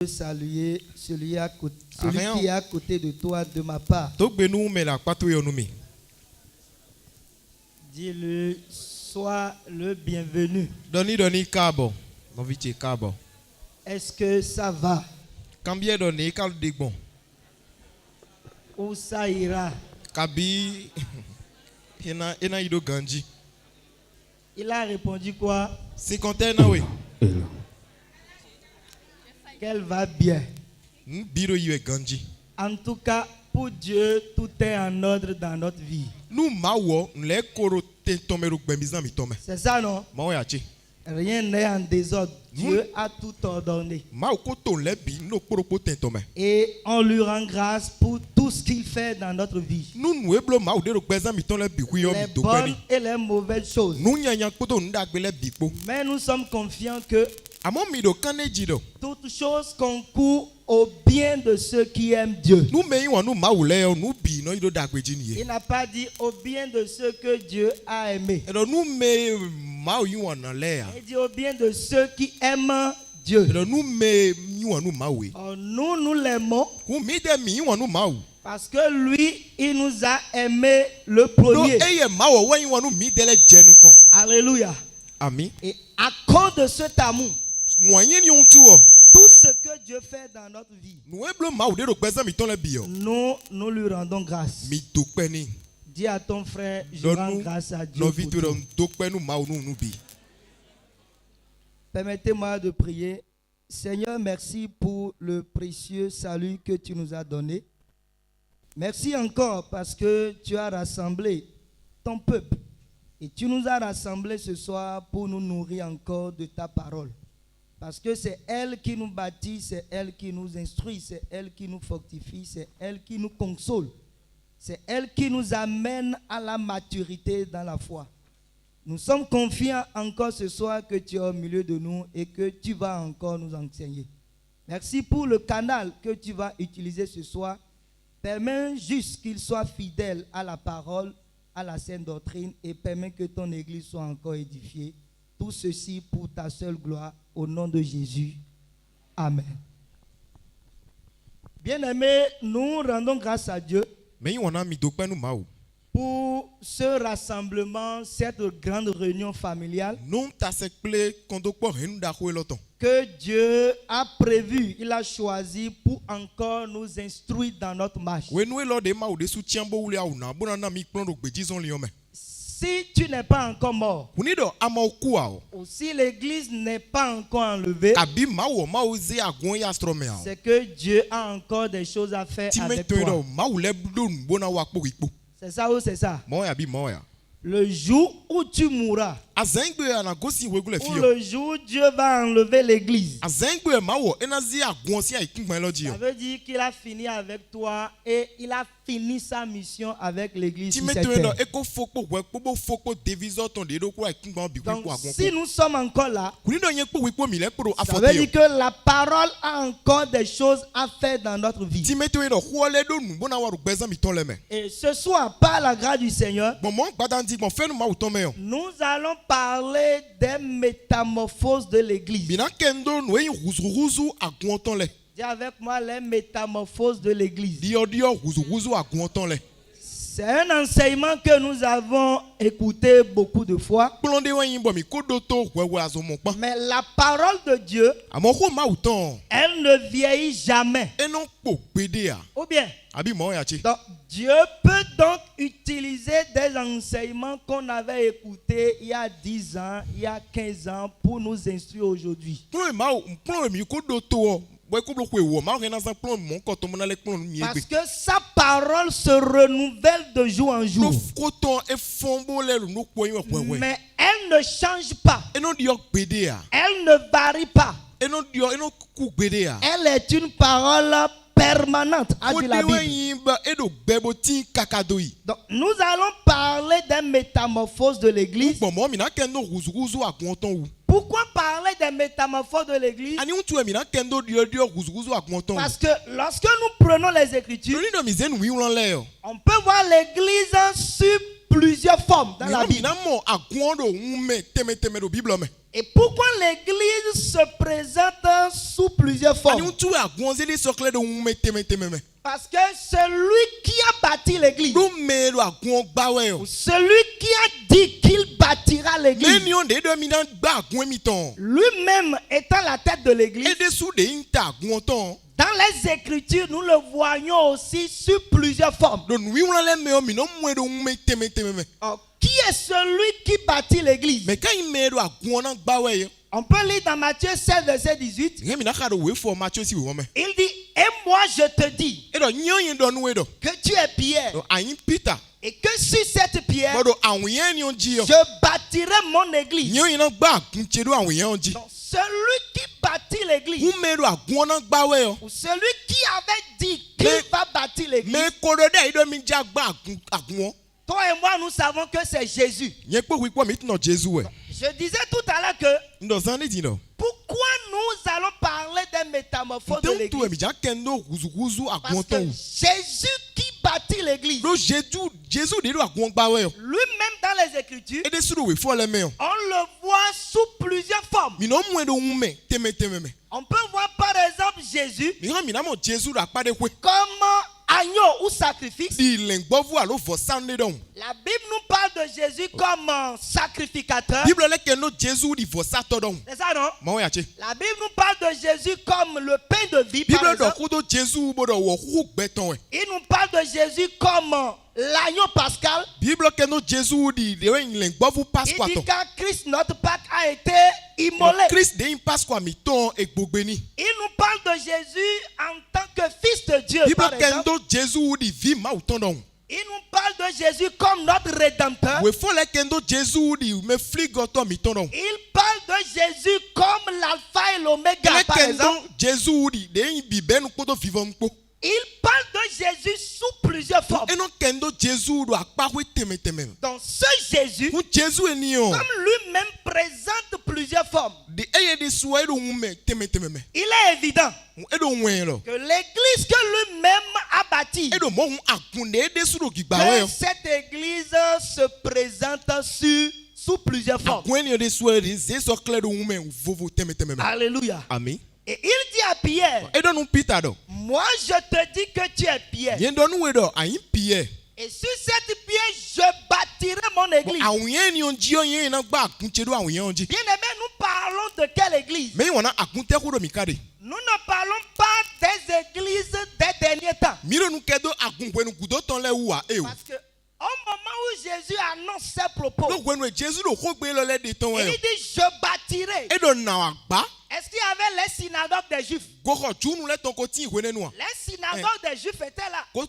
Saluer celui qui est à côté de toi de ma part. Dis-le, sois le bienvenu. Est-ce que ça va? Où ça ira? Il a répondu quoi? Qu'elle va bien. En tout cas, pour Dieu, tout est en ordre dans notre vie. C'est ça, non? Rien n'est en désordre. Dieu a tout ordonné. Et on lui rend grâce pour tout ce qu'il fait dans notre vie. Les bonnes et les mauvaises choses. Mais nous sommes confiants que toutes choses concourent au bien de ceux qui aiment Dieu. Il n'a pas dit au bien de ceux que Dieu a aimés. Il dit au bien de ceux qui aiment Dieu. Nous l'aimons parce que lui, il nous a aimés le premier. Alléluia. Amen. Et à cause de cet amour, tout ce que Dieu fait dans notre vie, nous lui rendons grâce. Dis à ton frère, je rends grâce à Dieu pour tout. Permettez-moi de prier. Seigneur, merci pour le précieux salut que tu nous as donné. Merci encore parce que tu as rassemblé ton peuple. Et tu nous as rassemblés ce soir pour nous nourrir encore de ta parole. Parce que c'est elle qui nous bâtit, c'est elle qui nous instruit, c'est elle qui nous fortifie, c'est elle qui nous console. C'est elle qui nous amène à la maturité dans la foi. Nous sommes confiants encore ce soir que tu es au milieu de nous et que tu vas encore nous enseigner. Merci pour le canal que tu vas utiliser ce soir. Permets juste qu'il soit fidèle à la parole, à la sainte doctrine et permets que ton église soit encore édifiée. Tout ceci pour ta seule gloire, au nom de Jésus. Amen. Bien-aimés, nous rendons grâce à Dieu pour ce rassemblement, cette grande réunion familiale que Dieu a prévu, il a choisi pour encore nous instruire dans notre marche. Si tu n'es pas encore mort, ou si l'église n'est pas encore enlevée, c'est que Dieu a encore des choses à faire avec toi. C'est ça ou c'est ça? Le jour où tu mourras, ou le jour où Dieu va enlever l'église, ça veut dire qu'il a fini avec toi et il a fini sa mission avec l'église sur cette terre. Donc, si nous sommes encore là, ça veut dire que la parole a encore des choses à faire dans notre vie. Et ce soir, par la grâce du Seigneur, nous allons parler des métamorphoses de l'église. Dis avec moi les métamorphoses de l'église. C'est un enseignement que nous avons écouté beaucoup de fois. Mais la parole de Dieu, elle ne vieillit jamais. Ou bien, donc, Dieu peut donc utiliser des enseignements qu'on avait écoutés il y a 10 ans, il y a 15 ans pour nous instruire aujourd'hui. Parce que sa parole se renouvelle de jour en jour. Mais elle ne change pas. Elle ne varie pas. Elle est une parole permanente, a dit la Bible. Donc, nous allons parler des métamorphoses de l'église. Pourquoi parler des métamorphoses de l'église? Parce que lorsque nous prenons les Écritures, on peut voir l'église sur plusieurs formes dans la Bible. Et pourquoi l'église se présente sous plusieurs formes? Parce que celui qui a bâti l'église, celui qui a dit qu'il bâtira l'église, lui-même étant la tête de l'église, dans les Écritures, nous le voyons aussi sur plusieurs formes. Alors, qui est celui qui bâtit l'église? On peut lire dans Matthieu 16, verset 18. Il dit, et moi je te dis que tu es Pierre. Et que sur cette pierre, je bâtirai mon église. Donc, celui qui bâtit l'église, ou celui qui avait dit qu'il va bâtir l'église, toi et moi, nous savons que c'est Jésus. Je disais tout à l'heure que pourquoi nous allons parler des métamorphoses de l'église? Parce que Jésus qui bâtit l'église, lui-même dans les Écritures, on le voit sous plusieurs formes. On peut voir par exemple Jésus comme agneau ou sacrifice. La Bible nous parle de Jésus comme sacrificateur. C'est ça, non? La Bible nous parle de Jésus comme le pain de vie, par exemple. Il nous parle de Jésus comme l'agneau pascal. Il dit quand Christ, notre Pâque, a été immolé. Il nous parle de Jésus en tant que fils de Dieu, par exemple. Il nous parle de Jésus comme notre rédempteur. Il parle de Jésus comme l'alpha et l'oméga, par exemple. Il parle de Jésus sous plusieurs formes. Donc ce Jésus, comme lui-même présente plusieurs formes, il est évident que l'église que lui-même a bâtie, que cette église se présente sous plusieurs formes. Alléluia. Amen. Et il dit à Pierre, moi je te dis que tu es Pierre. Et sur cette pierre, je bâtirai mon église. Bien-aimés, nous parlons de quelle église? Nous ne parlons pas des églises des derniers temps. Parce que au moment où Jésus annonce ses propos, il dit, je bâtirai. Est-ce qu'il y avait les synagogues des Juifs? Les synagogues des Juifs étaient là. Et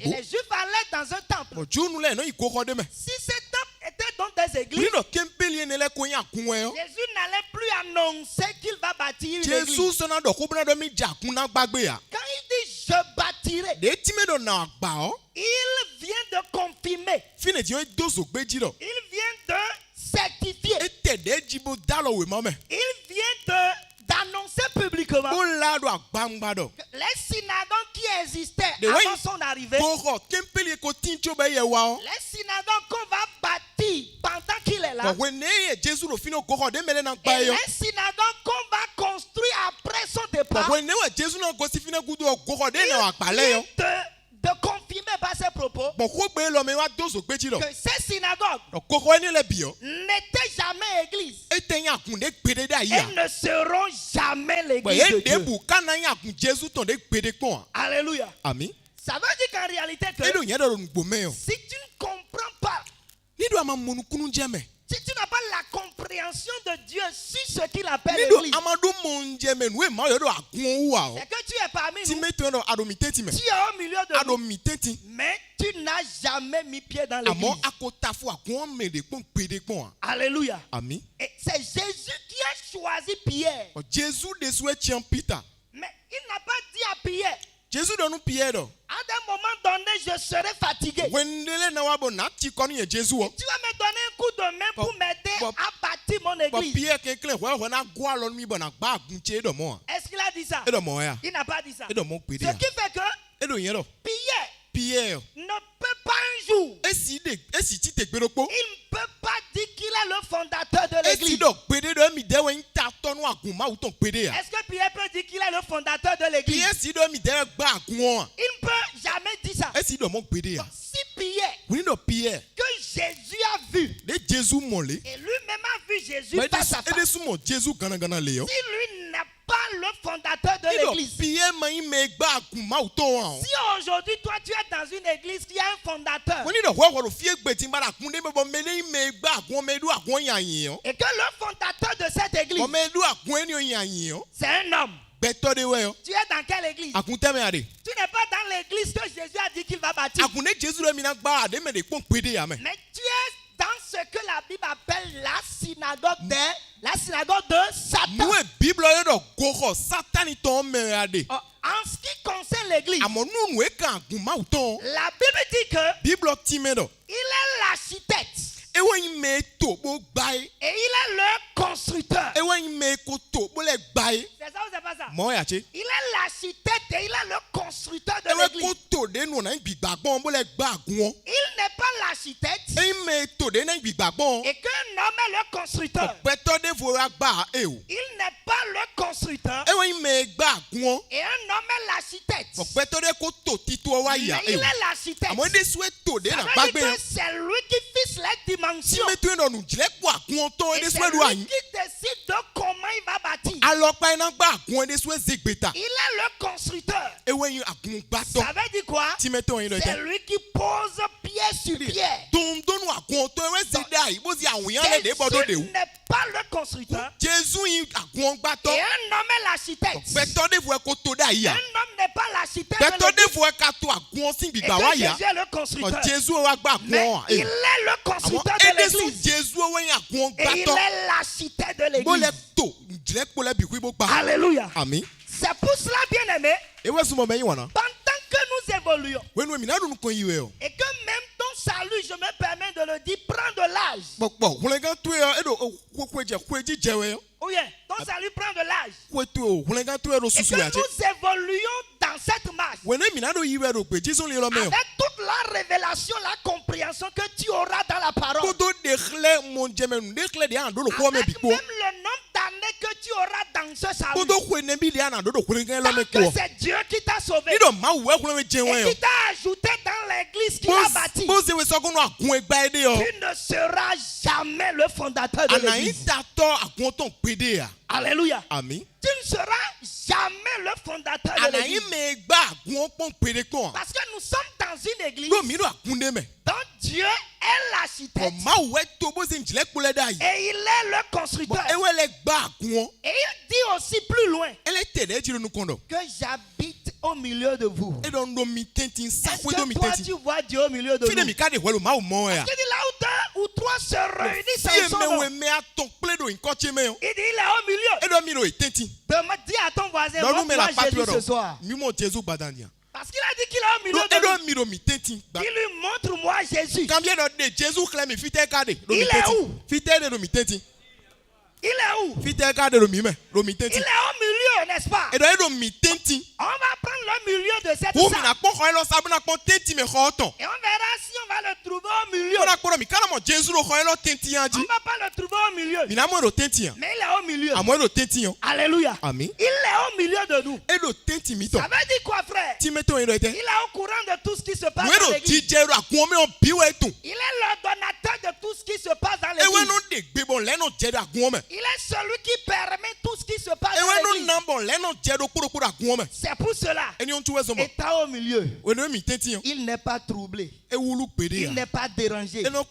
les Juifs allaient dans un temple. Si ce temple était dans des églises, Jésus n'allait plus annoncer qu'il va bâtir une église. Quand il dit je bâtirai, il vient de confirmer. Il vient de certifier. Il vient d'annoncer publiquement que les synagogues qui existaient avant son arrivée, les synagogues qu'on va bâtir pendant qu'il est là, et les synagogues qu'on va construire après son départ, de confirmer par ses propos que ces synagogues n'étaient jamais églises et ne seront jamais l'église de Dieu. Alléluia. Amen. Ça veut dire qu'en réalité, si tu ne comprends pas, si tu n'as pas la compréhension de Dieu sur ce qu'il appelle l'église, c'est que tu es parmi nous, tu es au milieu de nous, mais tu n'as jamais mis pied dans l'église. Alléluia. Amen. Et c'est Jésus qui a choisi Pierre. Mais il n'a pas dit à Pierre, à un moment donné, je serai fatigué. Tu vas me donner un coup de main pour m'aider à bâtir mon église. Est-ce qu'il a dit ça? Il n'a pas dit ça. Ce qui fait que Pierre ne peut pas un jour esi ti te gberopo il ne peut pas dire qu'il est le fondateur de esi l'église. do gbede do mi dewe nta tonu agun ma uton gbede ya Est-ce que Pierre peut dire qu'il est le fondateur de l'église? esi do mi dewe gba agun Il ne peut jamais dire ça. esi do mo gbede ya Si Pierre, we do Pierre que Jésus a vu, de Jésus mole et lui-même a vu Jésus mais face à ede face, sumo Jésus gana le yo si lui n'est pas le fondateur de do l'église, Pierre ma me gba agun ma uton wa si aujourd'hui toi tu es dans une église qui a un fondateur, we do wo wo fie gbe tin bara kun de me bo mele me gba agun me du agun yan yin yo et que le fondateur de cette église, mo me du agun eni yan yin yo c'est un homme. beto de we yo Tu es dans quelle église? agun teme ade Tu n'es pas dans l'église que Jésus a dit qu'il va bâtir. agun ne Jésus do mi na gba ade me de pon gbede ya me Mais tu es dans ce que la Bible appelle la synagogue de Satan. nous Bible yo do gogo Satan ton me ade Oh, en ce qui concerne l'église, amo nu nu e kan agun ma uton la Bible dit que Bible time do il est l'architecte ewe yin me to bo gba et il est le constructeur. ewe yin me ko to bo le gba C'est ça ou c'est pas ça? mo ya che Il est l'architecte et il est le constructeur de ewe ko l'église. to de nu na gbigbagbon bo le gba agun Il n'est pas l'architecte eyin me to de na gbigbagbon et qu'un homme est le constructeur. beto de vo agba e o Il n'est pas le constructeur ewe yin me gba agun et un homme est l'architecte. beto de ko to tito wa Mais ya e il o est l'architecte. amo de swe to de Ça na veut gbagbe dire que c'est lui qui fixe les si dimensions. me to no nu jile po agun to Et de c'est swe do lui ayin qui décide de comment il va bâtir. alopa ina gba agun de swe zegbeta Il est le constructeur. ewe yin agun gba to Ça veut dire quoi? ti me to yin do C'est je lui qui pose pierre sur pierre. dondonu agun to ewe ze da yi bo si awun yan le de bodo de Jésus o n'est pas le constructeur. Jésus yin agun gba to Et un homme est l'architecte. beto de vo ko to da yi Un ya homme n'est pas l'architecte. beto de de l'église. vo ka to agun sin Et gbigba que wa ya Jésus est le constructeur. Jésus wa gba Mais agun il est le amo constructeur de ede su l'église. Jésus we yin agun Et gba il to est l'architecte de bo le l'église. to jile po le bi ku bo gba Alléluia. amen C'est pour cela, bien aimé, ewe su mo me yin wana pendant que nous évoluons, wenu mi na dun ko yi we o et que même ton salut, je me permets de le dire, prend de l'âge. pọpọ hulengan to e do kweji jewe yo Oui, ton salut prend de l'âge. kwetu o hulengan to e do Et susu que ya che nous évoluons dans cette marche. wenu mi na do yi we do pe Jésus le lo me o Avec toute la révélation, la compréhension que tu auras dans la parole. ko do de khle mon jemenu de khle de an do ko me bi Avec ko même le nombre d'années que tu auras dans ce ko salut. do ko ne bi de an do hulengan lo Tant me que ko c'est Dieu qui t'a sauvé. ni do ma we hulen jewe Et yo qui t'a ajouté dans l'église qu'il a bâtie. bo se we so ko no agun egba ede yo Tu ne seras jamais le fondateur de anayin l'église. ta to agun ton pede ya Alléluia. amen Tu ne seras jamais le fondateur de anayin l'église. me gba agun pon pede kon Parce que nous sommes dans une église do mi do agun de me dont Dieu est o l'architecte. ma we to bo se jile po le da yi Et il est le constructeur. ewe le gba agun Et il dit aussi plus loin ele tede jiro nu kondo que j'habite au milieu de vous. e don do mi tentin sa Est-ce we do mi que toi tentin tu vois Dieu au milieu de fi de nous? mi ka de welo ma o mo ya Il dit là où deux ou trois se réunissent en fi son me nom. we me aton ple do nko che me o Il dit il est au milieu. e do mi do tentin Dis à ton voisin, do nu me la montre-moi patio Jésus ce soir. do mi mo Jésus badania Parce qu'il a dit qu'il est au milieu do e de nous. do mi do mi tentin Il lui montre-moi Jésus. combien de Jésus clame mi fi te ka de do mi Il est tentin où? fi te de do mi tentin Il est où? fi te ka de do mi me do mi Il tentin est au milieu, n'est-ce pas? e do mi tentin On va prendre le milieu de cette o mi na salle. pon ko lo sabu na pon tentin me ko ton Et on verra si on va le trouver au milieu. o na ko mi kana mo Jésus lo ko lo tentin On aji ne va pas le trouver au milieu. mi na mo do tentin Mais il est au milieu. amo do tentin o Alléluia. amen Il est au milieu de nous. e do tentin mi ton Ça veut dire quoi, frère? ti me ton e do ete Il est au courant de tout ce qui se passe we dans do l'église. jijero akun me o bi we tun Il est l'ordonnateur de tout ce qui se passe dans ewe l'église. no de gbe bon le no je do akun me Il est celui qui permet tout ce qui se passe ewe dans no l'église. na bon le no je do kuro akun me C'est pour cela. eni on tu we so mo Étant au milieu, we no mi tentin o il n'est pas troublé. e wulu pede Il ya n'est pas dérangé. e no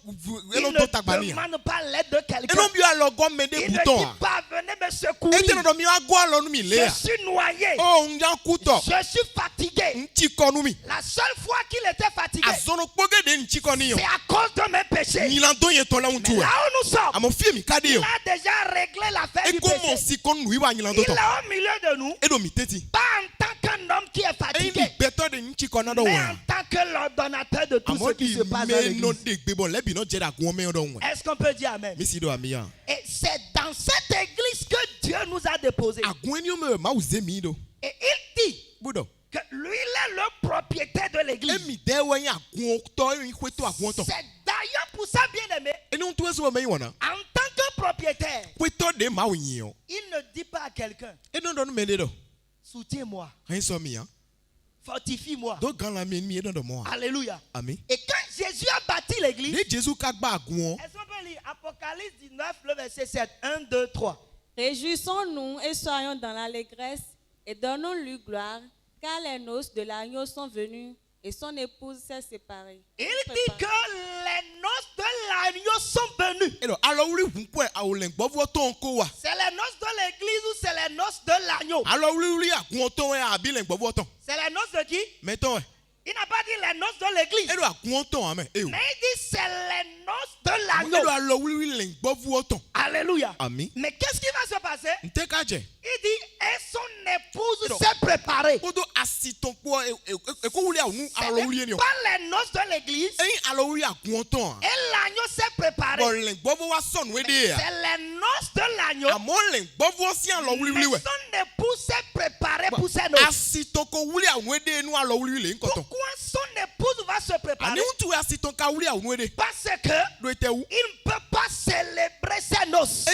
Il do tagbani ne ya demande pas l'aide de e quelqu'un. no bi alo go me de Il ne buton dit a pas venez me e te secourir. no do mi ago alo nu mi le Je ya suis noyé. o nja kuto Je suis fatigué. nchi ko nu mi La seule fois qu'il était fatigué, azono poge de nchi ko ni yo c'est à cause de mes péchés. ni lan don ye ton la un Mais tu là où nous sommes, amo fie mi ka de il yo a déjà réglé l'affaire e du ko mo péché. si kon nu iwa ni lan Il do est ton au milieu de nous, e do mi tentin pas en tant qu'un homme qui est e fatigué, ni beto de nchi ko na do mais wa en tant que l'ordonnateur de tout amo ce qui di se passe dans me no l'église. de gbe bon le bi no je da gun me do wa Est-ce qu'on peut dire Amen? mi si do ami ya Et c'est dans cette église que Dieu nous a déposés. agun eni o me ma uze mi do Et il dit budo que lui, il est le propriétaire propriétaire de l'église. emi de we yin agun to yin kweto agun to C'est d'ailleurs pour ça, bien aimé, eni un to eso me yin wona en tant que propriétaire, kweto de ma yin o il ne dit pas à quelqu'un, eno do me de do soutiens-moi, hein so mi hein fortifie-moi. do gan la mi mi do mo Alléluia. amen Et quand Jésus a bâti l'église, ni Jésus ka gba agun est-ce qu'on peut lire Apocalypse 19, le verset 7, 1, 2, 3. Réjouissons-nous et soyons dans l'allégresse et donnons-lui gloire, car les noces de l'agneau sont venues et son épouse s'est séparée. Il dit que les noces de l'agneau sont venues. eno alo wuri hun po a o le gbovo to nko wa C'est les noces de l'église ou c'est les noces de l'agneau? alo wuri agun to we abi le gbovo to C'est les noces de qui? meton Il n'a pas dit les noces de l'église. eno agun to amen e o Mais il dit c'est les noces de eno l'agneau. alo wuri le gbovo to Alléluia. amen Mais qu'est-ce qui va se passer? nte ka je Il dit et son épouse Non. s'est préparée. kodo asiton po e ko wuri agun Ce alo wuri n'est ni o pas les noces de l'église. eyin alo wuri agun to Et l'agneau s'est préparé. bo le gbovo wa sonu we de ya C'est les noces de l'agneau. amo le gbovo si alo wuri Mais wuri we son épouse s'est préparée pour ses noces. asiton ko wuri awun we de nu alo wuri le nkoton Pourquoi son épouse va se préparer? ani untu asiton ka wuri awun we de Parce que do etewu il ne peut pas célébrer ses noces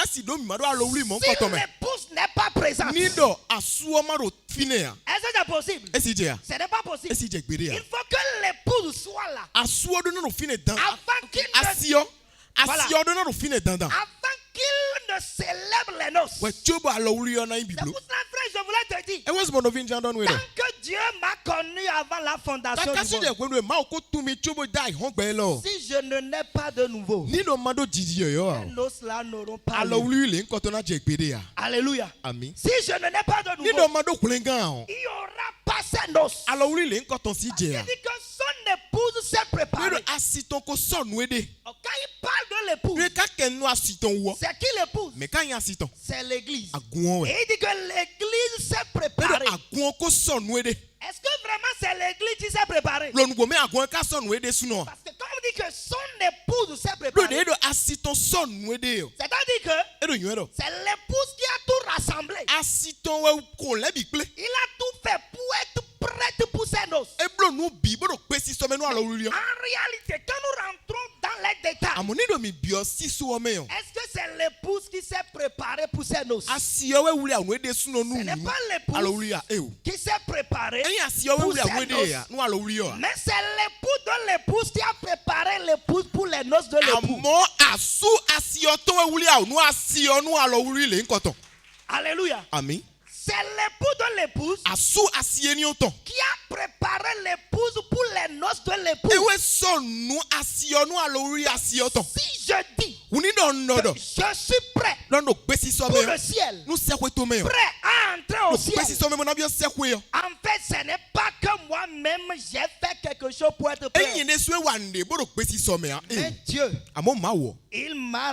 asido mi ma do alo wuri mo si nkoton me l'épouse n'est pas présente. ni do asuo ma do fine ya Est-ce que c'est possible? esi je ya Ce n'est pas possible. esi je gbere ya Il faut que l'épouse soit là asuo do na do fine dan avant qu'il ne, asio do na do fine dan dan avant qu'il ne célèbre les noces. we chobo alo wuri yo na C'est biblo pour cela, frère, je voulais te dire, e was mo no fin jan don we do tant que Dieu m'a connu avant la fondation kaka du si je monde, kwenu ma ko tu mi chobo dai hon gbe lo si je ne nais pas de nouveau, ni do ma do jiji yo les noces là n'auront pas alo lieu. wuri le nkoton na je gbere ya Alléluia. ami Si je ne nais pas de ni do nouveau, ma do kulengan o il n'y aura pas ces noces. alo wuri le nkoton si je Il ya dit que son épouse s'est ni do préparée. asiton ko sonu we de Quand il parle de l'épouse, ni ka kenu asiton wo c'est qui l'épouse? me ka yan asiton C'est l'église. agun we Et il dit que l'église s'est ni préparée. do agun ko sonu we de Est-ce que vraiment c'est l'église qui s'est préparée? lonugbo me agun ka sonu we de suno Parce que quand on dit que son épouse s'est lo préparée, de do asiton sonu we de o c'est-à-dire que e do yin do c'est l'épouse qui a tout rassemblé. asiton we ko le bi ple Il a tout fait pour être prête pour ses noces. e blo nu bi bo do pe si so me nu alo wuri yo En réalité, quand nous rentrons dans les détails, amo ni do mi bi o si so me yo est-ce que c'est l'épouse qui s'est préparée pour ses noces? asio we wuri awun we de suno nu Ce n'est pas l'épouse alo wuri ya e o qui s'est préparée, eyin asio we pour wuri awun we ses de noces. ya nu alo wuri yo Mais c'est l'époux de l'épouse qui a préparé l'épouse pour les noces de l'époux. amo asu asio to we wuri awun nu asio nu alo wuri le nkoton Alléluia. ami C'est l'époux de l'épouse asu asie ni o ton qui a préparé l'épouse pour les noces de l'époux. ewe sonu asio nu alo wuri asio ton Si je dis wuni do nodo que je suis prêt lo no gbe si so pour me le ciel, nu sekwe to me yo prêt à entrer au no gbe si ciel, so me mo na bi o sekwe yo en fait, ce n'est pas que moi-même j'ai fait quelque chose pour être prêt. eyin ne so wa nde bo do gbe si so me ya Mais Dieu, amo ma wo il m'a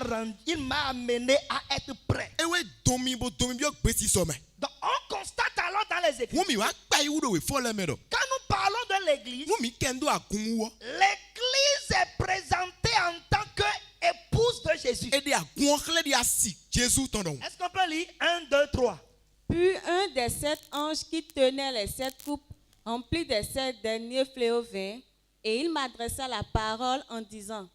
amené à être prêt. ewe domi bo bi o gbe si so me Donc, on constate alors dans les Écritures, wumi wa gba iwu do we fo le me do quand nous parlons de l'église, wumi kendo agun wo l'église est présentée en tant qu'épouse de Jésus. e de agun khle di asi Jésus ton don Est-ce qu'on peut lire 1, 2, 3? Puis un des 7 anges qui tenaient les 7 coupes remplies des 7 derniers fléaux vint, et il m'adressa la parole en disant,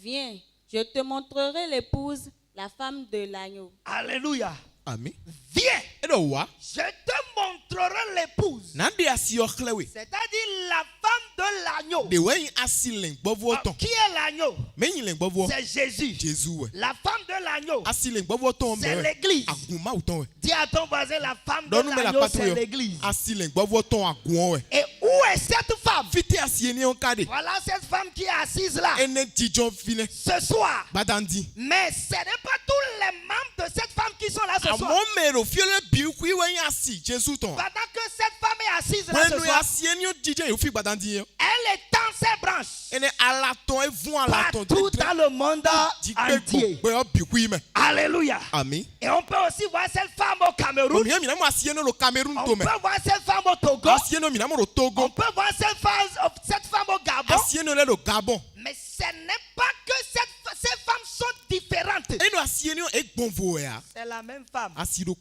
viens, je te montrerai l'épouse, la femme de l'agneau. Alléluia. ami Viens, e do wa je te montrerai l'épouse. na de asi khle we C'est-à-dire la femme de l'agneau. de we asi le gbovo ton Qui est l'agneau? me yin le gbovo C'est Jésus. Jésus we La femme de l'agneau, asi le gbovo ton me c'est we l'église. agun ma ton we Dis à ton voisin, la femme de don nu me la l'agneau, patro c'est yo l'église. asi le gbovo ton agun we Et où est cette femme? fiti asi ni on kade Voilà cette femme qui est assise là ene jijon fine ce soir. badandi Mais ce n'est pas tous les membres de cette femme qui sont là ce soir. amo me ro fiele bi ku we yin asi Jésus ton Pendant que cette femme est assise là ce wenu soir, asi ni o jijen yo fi badandi yo elle étend ses branches ene alaton evun alaton partout dans le monde entier. gbe o bi ku me Alléluia. ami Et on peut aussi voir cette femme au Cameroun. mi na mo asi no lo Cameroun On to peut me voir cette femme au Togo. asi no mi na mo ro On Togo peut voir cette femme au Gabon. asi no le lo Gabon Mais ce n'est pas que ces femmes sont différentes. eno asi C'est la même femme,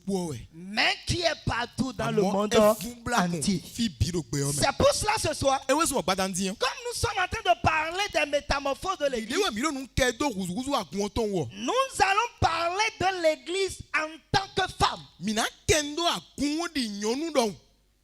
ouais. mais qui est partout dans le Amo monde efu blagon entier. fi biro gbe ome. C'est pour cela ce soir, Ewe so gbadanti yan. comme nous sommes en train de parler des métamorphoses de l'église, Idewe mi lo nu ke do guzuguzu agun ton wo. nous allons parler de l'église en tant que femme. Mina kendo agun di nyonu don.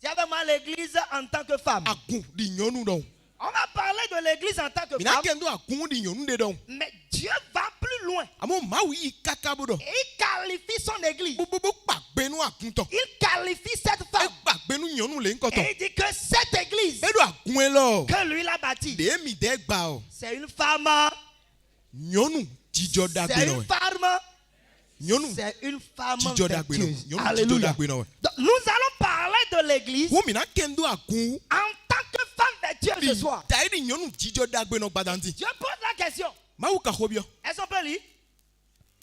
J'avais moi l'église en tant que femme. Agun di nyonu don. On va parler de l'église en tant que Mina femme, kendo agun di nyonu de don. mais Dieu va plus loin. Amo mawu yi kaka bodo. Et il qualifie son église. Bobo pagbe nu agun ton. Il qualifie cette E femme. pagbe nu nyonu le nko ton. Et il dit que cette église E do agun e lo. que lui l'a bâtie, De mi de gba o. c'est une femme. Nyonu jijo C'est dagbe no. une femme. Nyonu C'est une femme jijo dagbe no. vertueuse. Nyonu jijo Alléluia. dagbe no. Donc, nous allons parler de l'église Wo mina kendo agun. en tant que femme vertueuse ce soir. Dai di nyonu jijo dagbe no gbadanti. Dieu pose la question. Mawu ka hobio. Est-ce qu'on peut lire?